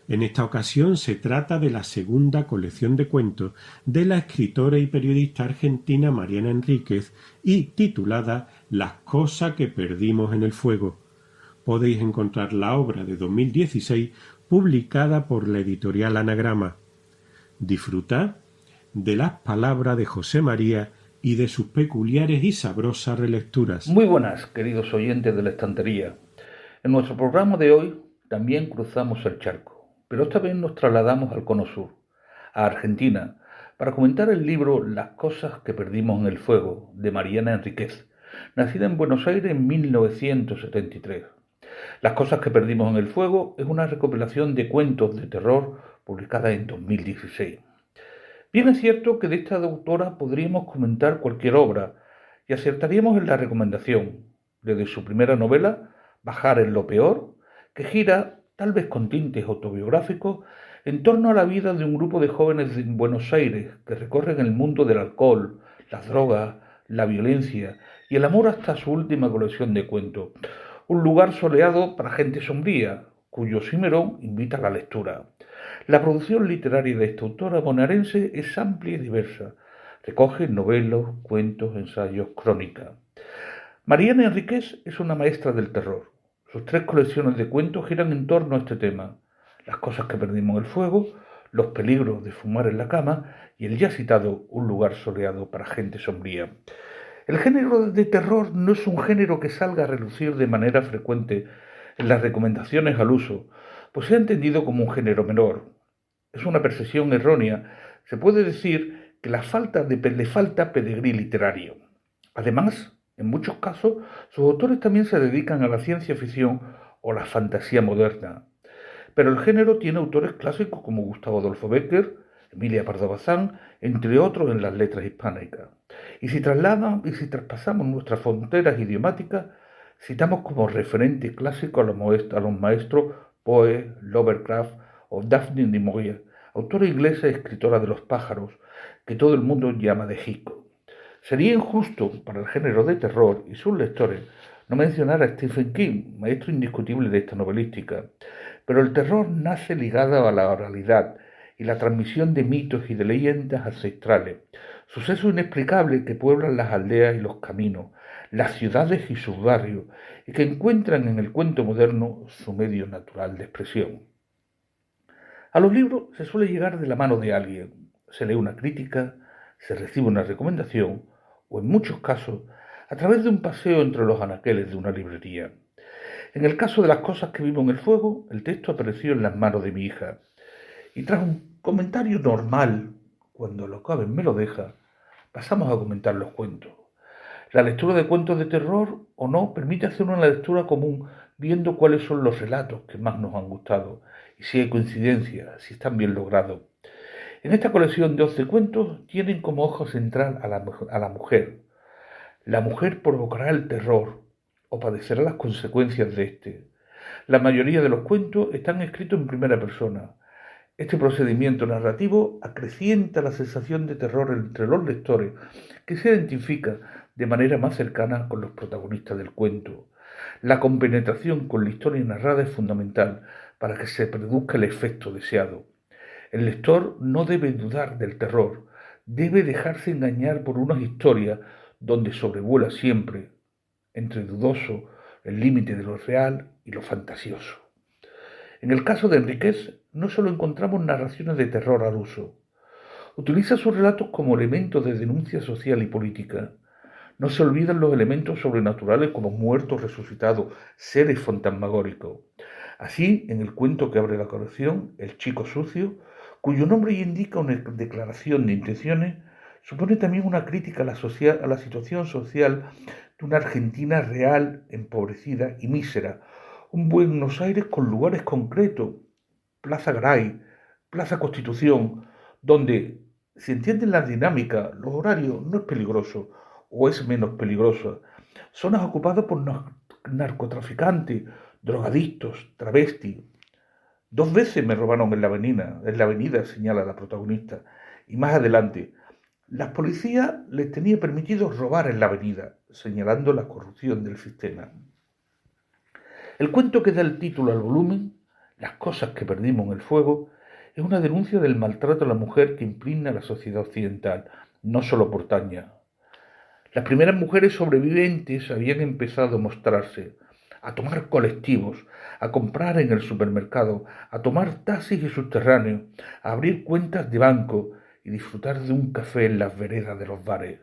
B: En esta ocasión se trata de la segunda colección de cuentos de la escritora y periodista argentina Mariana Enríquez y titulada Las cosas que perdimos en el fuego. Podéis encontrar la obra de 2016 publicada por la editorial Anagrama. Disfrutad de las palabras de José María y de sus peculiares y sabrosas relecturas.
G: Muy buenas, queridos oyentes de la estantería. En nuestro programa de hoy también cruzamos el charco, pero esta vez nos trasladamos al Cono Sur, a Argentina, para comentar el libro Las cosas que perdimos en el fuego, de Mariana Enríquez, nacida en Buenos Aires en 1973. Las cosas que perdimos en el fuego es una recopilación de cuentos de terror publicada en 2016. Bien es cierto que de esta autora podríamos comentar cualquier obra y acertaríamos en la recomendación, desde su primera novela, Bajar en lo peor, que gira, tal vez con tintes autobiográficos, en torno a la vida de un grupo de jóvenes en Buenos Aires que recorren el mundo del alcohol, las drogas, la violencia y el amor hasta su última colección de cuentos. Un lugar soleado para gente sombría, cuyo cimarrón invita a la lectura. La producción literaria de esta autora bonaerense es amplia y diversa. Recoge novelas, cuentos, ensayos, crónicas. Mariana Enríquez es una maestra del terror. Sus 3 colecciones de cuentos giran en torno a este tema: Las cosas que perdimos en el fuego, Los peligros de fumar en la cama y el ya citado Un lugar soleado para gente sombría. El género de terror no es un género que salga a relucir de manera frecuente en las recomendaciones al uso, pues se ha entendido como un género menor. Es una percepción errónea. Se puede decir que le falta pedigrí literario. Además, en muchos casos, sus autores también se dedican a la ciencia ficción o la fantasía moderna. Pero el género tiene autores clásicos como Gustavo Adolfo Bécquer, Emilia Pardo Bazán, entre otros en las letras hispánicas. Y si traspasamos nuestras fronteras idiomáticas, citamos como referente clásico a los maestros Poe, Lovecraft o Daphne du Maurier, autora inglesa y escritora de Los pájaros, que todo el mundo llama de Hiko. Sería injusto para el género de terror y sus lectores no mencionar a Stephen King, maestro indiscutible de esta novelística, pero el terror nace ligado a la oralidad y la transmisión de mitos y de leyendas ancestrales, sucesos inexplicables que pueblan las aldeas y los caminos, las ciudades y sus barrios, y que encuentran en el cuento moderno su medio natural de expresión. A los libros se suele llegar de la mano de alguien, se lee una crítica, se recibe una recomendación, o en muchos casos, a través de un paseo entre los anaqueles de una librería. En el caso de Las cosas que vimos en el fuego, el texto apareció en las manos de mi hija, y tras un comentario normal, cuando lo acaben me lo deja, pasamos a comentar los cuentos. La lectura de cuentos de terror o no permite hacer una lectura común, viendo cuáles son los relatos que más nos han gustado, y si hay coincidencias, si están bien logrados. En esta colección de 11 cuentos tienen como ojo central a la mujer. La mujer provocará el terror o padecerá las consecuencias de este. La mayoría de los cuentos están escritos en primera persona. Este procedimiento narrativo acrecienta la sensación de terror entre los lectores, que se identifica de manera más cercana con los protagonistas del cuento. La compenetración con la historia narrada es fundamental para que se produzca el efecto deseado. El lector no debe dudar del terror, debe dejarse engañar por una historia donde sobrevuela siempre, entre dudoso, el límite de lo real y lo fantasioso. En el caso de Enríquez, no solo encontramos narraciones de terror al uso. Utiliza sus relatos como elementos de denuncia social y política. No se olvidan los elementos sobrenaturales como muertos resucitados, seres fantasmagóricos. Así, en el cuento que abre la colección, El chico sucio, cuyo nombre indica una declaración de intenciones, supone también una crítica a la situación social de una Argentina real, empobrecida y mísera, un Buenos Aires con lugares concretos, Plaza Garay, Plaza Constitución, donde se entienden las dinámicas, los horarios, no es peligroso o es menos peligroso. Zonas ocupadas por narcotraficantes, drogadictos, travestis. 2 veces me robaron en la avenida, señala la protagonista. Y más adelante, las policías les tenía permitido robar en la avenida, señalando la corrupción del sistema. El cuento que da el título al volumen, Las cosas que perdimos en el fuego, es una denuncia del maltrato a la mujer que impregna la sociedad occidental, no solo porteña. Las primeras mujeres sobrevivientes habían empezado a mostrarse, a tomar colectivos, a comprar en el supermercado, a tomar taxis y subterráneos, a abrir cuentas de banco y disfrutar de un café en las veredas de los bares.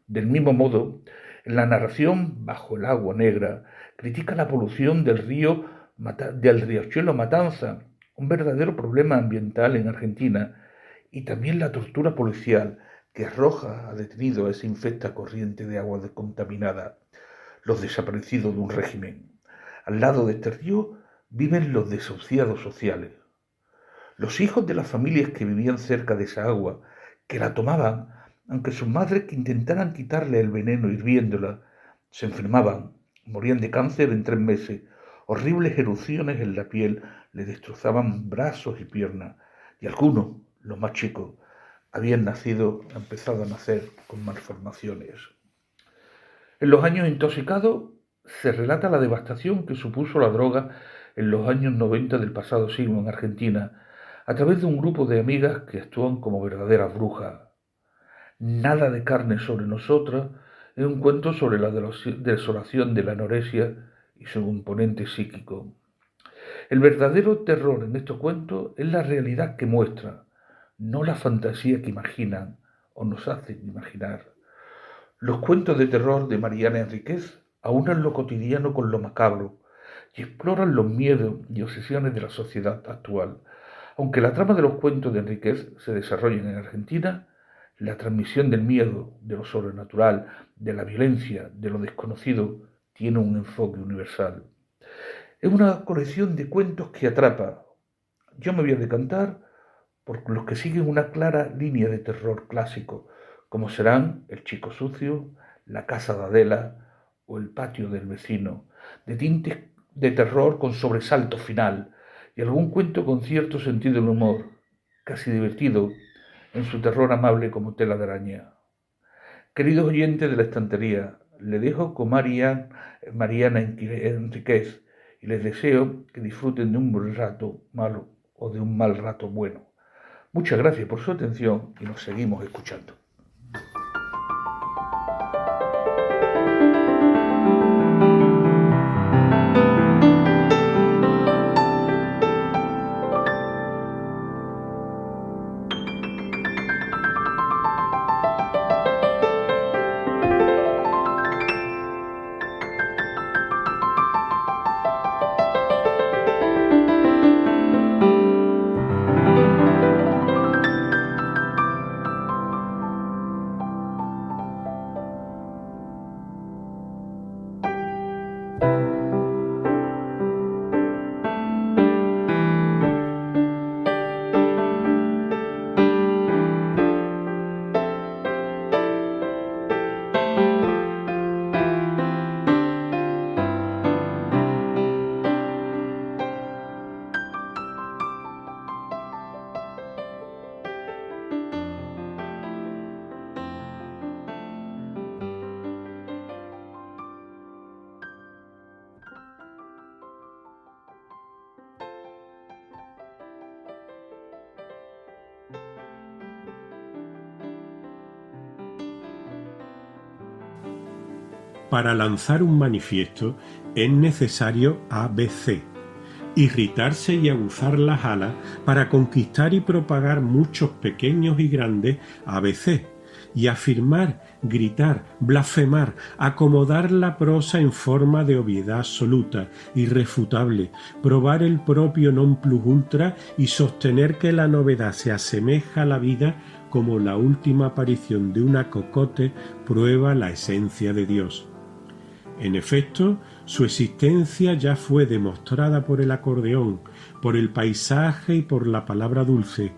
G: Del mismo modo, en la narración Bajo el agua negra, critica la polución del riachuelo Matanza, un verdadero problema ambiental en Argentina, y también la tortura policial que arroja a detenidos a esa infecta corriente de agua contaminada, los desaparecidos de un régimen. Al lado de este río viven los desahuciados sociales. Los hijos de las familias que vivían cerca de esa agua, que la tomaban, aunque sus madres que intentaran quitarle el veneno hirviéndola, Se enfermaban, morían de cáncer en 3 meses, horribles erupciones en la piel le destrozaban brazos y piernas, y algunos, los más chicos, habían empezado a nacer con malformaciones. En los años intoxicados se relata la devastación que supuso la droga en los años 90 del pasado siglo en Argentina, a través de un grupo de amigas que actúan como verdaderas brujas. Nada de carne sobre nosotras es un cuento sobre la desolación de la anorexia y su componente psíquico. El verdadero terror en estos cuentos es la realidad que muestra, no la fantasía que imaginan o nos hacen imaginar. Los cuentos de terror de Mariana Enríquez aunan lo cotidiano con lo macabro y exploran los miedos y obsesiones de la sociedad actual. Aunque la trama de los cuentos de Enríquez se desarrolla en Argentina, la transmisión del miedo, de lo sobrenatural, de la violencia, de lo desconocido, tiene un enfoque universal. Es una colección de cuentos que atrapa. Yo me voy a decantar por los que siguen una clara línea de terror clásico, como serán El chico sucio, La casa de Adela o El patio del vecino, de tintes de terror con sobresalto final y algún cuento con cierto sentido del humor, casi divertido, en su terror amable como tela de araña. Queridos oyentes de la estantería, les dejo con Mariana Enríquez y les deseo que disfruten de un buen rato malo o de un mal rato bueno. Muchas gracias por su atención y nos seguimos escuchando.
B: Para lanzar un manifiesto es necesario ABC, irritarse y aguzar las alas para conquistar y propagar muchos pequeños y grandes ABC, y afirmar, gritar, blasfemar, acomodar la prosa en forma de obviedad absoluta, irrefutable, probar el propio non plus ultra y sostener que la novedad se asemeja a la vida como la última aparición de una cocote prueba la esencia de Dios. En efecto, su existencia ya fue demostrada por el acordeón, por el paisaje y por la palabra dulce.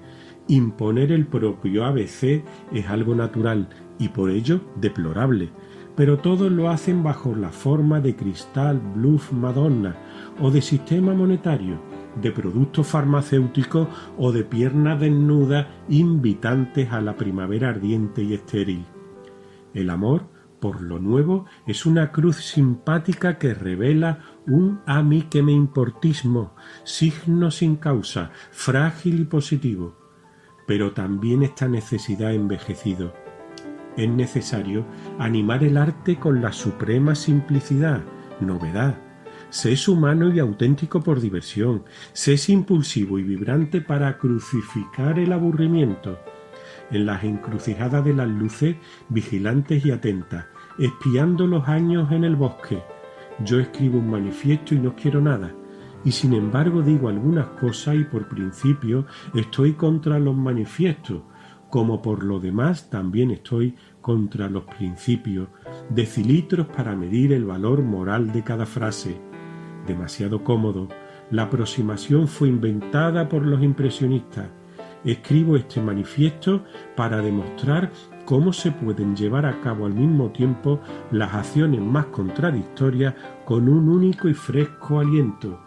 B: Imponer el propio ABC es algo natural y por ello deplorable, pero todos lo hacen bajo la forma de cristal, bluff, Madonna, o de sistema monetario, de productos farmacéuticos o de piernas desnudas invitantes a la primavera ardiente y estéril. El amor, por lo nuevo, es una cruz simpática que revela un a mí que me importismo, signo sin causa, frágil y positivo. Pero también esta necesidad ha envejecido. Es necesario animar el arte con la suprema simplicidad, novedad. Se es humano y auténtico por diversión, se es impulsivo y vibrante para crucificar el aburrimiento. En las encrucijadas de las luces, vigilantes y atentas, espiando los años en el bosque. Yo escribo un manifiesto y no quiero nada, y sin embargo digo algunas cosas y por principio estoy contra los manifiestos, como por lo demás también estoy contra los principios, decilitros para medir el valor moral de cada frase. Demasiado cómodo, la aproximación fue inventada por los impresionistas. Escribo este manifiesto para demostrar cómo se pueden llevar a cabo al mismo tiempo las acciones más contradictorias con un único y fresco aliento.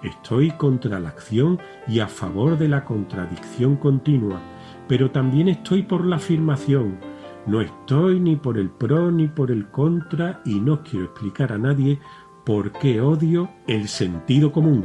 B: Estoy contra la acción y a favor de la contradicción continua, pero también estoy por la afirmación. No estoy ni por el pro ni por el contra y no quiero explicar a nadie por qué odio el sentido común.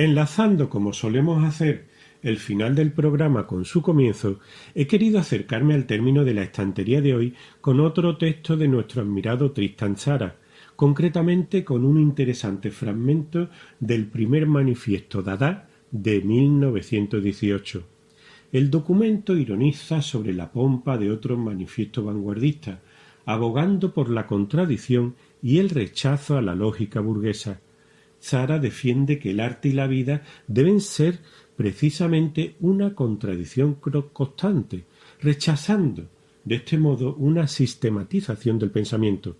B: Enlazando, como solemos hacer, el final del programa con su comienzo, he querido acercarme al término de la estantería de hoy con otro texto de nuestro admirado Tristan Tzara, concretamente con un interesante fragmento del primer manifiesto Dada de 1918. El documento ironiza sobre la pompa de otros manifiestos vanguardistas, abogando por la contradicción y el rechazo a la lógica burguesa. Tzara defiende que el arte y la vida deben ser precisamente una contradicción constante, rechazando de este modo una sistematización del pensamiento.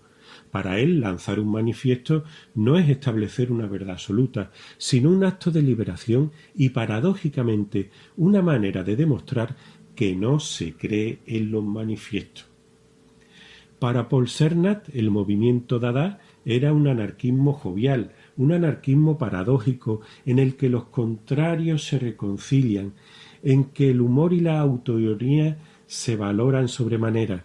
B: Para él, lanzar un manifiesto no es establecer una verdad absoluta, sino un acto de liberación y, paradójicamente, una manera de demostrar que no se cree en los manifiestos. Para Paul Cernat, el movimiento Dada era un anarquismo jovial, un anarquismo paradójico en el que los contrarios se reconcilian, en que el humor y la autoironía se valoran sobremanera.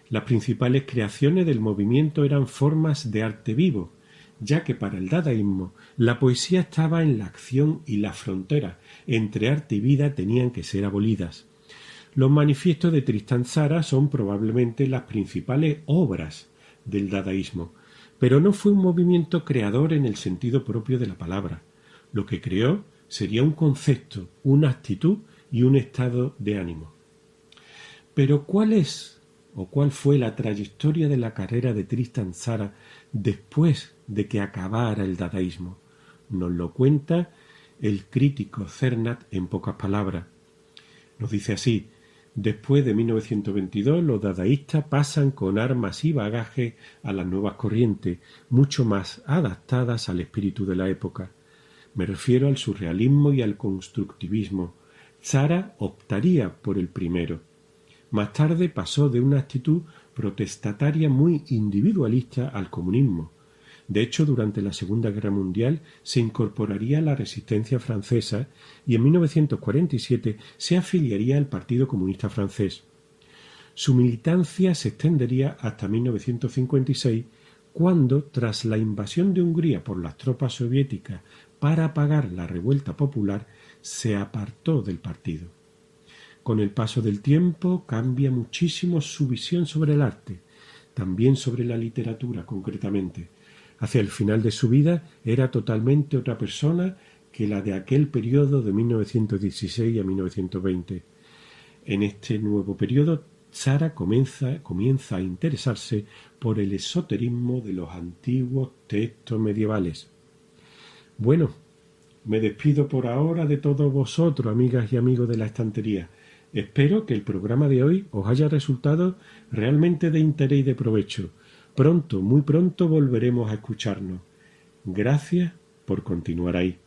B: Las principales creaciones del movimiento eran formas de arte vivo, ya que para el dadaísmo la poesía estaba en la acción y la frontera entre arte y vida tenían que ser abolidas. Los manifiestos de Tristan Tzara son probablemente las principales obras del dadaísmo, pero no fue un movimiento creador en el sentido propio de la palabra. Lo que creó sería un concepto, una actitud y un estado de ánimo. Pero ¿cuál fue la trayectoria de la carrera de Tristan Tzara después de que acabara el dadaísmo? Nos lo cuenta el crítico Cernat en pocas palabras. Nos dice así: después de 1922, los dadaístas pasan con armas y bagaje a las nuevas corrientes, mucho más adaptadas al espíritu de la época. Me refiero al surrealismo y al constructivismo. Tzara optaría por el primero. Más tarde pasó de una actitud protestataria muy individualista al comunismo. De hecho, durante la Segunda Guerra Mundial se incorporaría a la resistencia francesa y en 1947 se afiliaría al Partido Comunista Francés. Su militancia se extendería hasta 1956, cuando, tras la invasión de Hungría por las tropas soviéticas para apagar la revuelta popular, se apartó del partido. Con el paso del tiempo cambia muchísimo su visión sobre el arte, también sobre la literatura concretamente. Hacia el final de su vida era totalmente otra persona que la de aquel periodo de 1916 a 1920. En este nuevo periodo, Tzara comienza a interesarse por el esoterismo de los antiguos textos medievales. Bueno, me despido por ahora de todos vosotros, amigas y amigos de la estantería. Espero que el programa de hoy os haya resultado realmente de interés y de provecho. Pronto, muy pronto volveremos a escucharnos. Gracias por continuar ahí.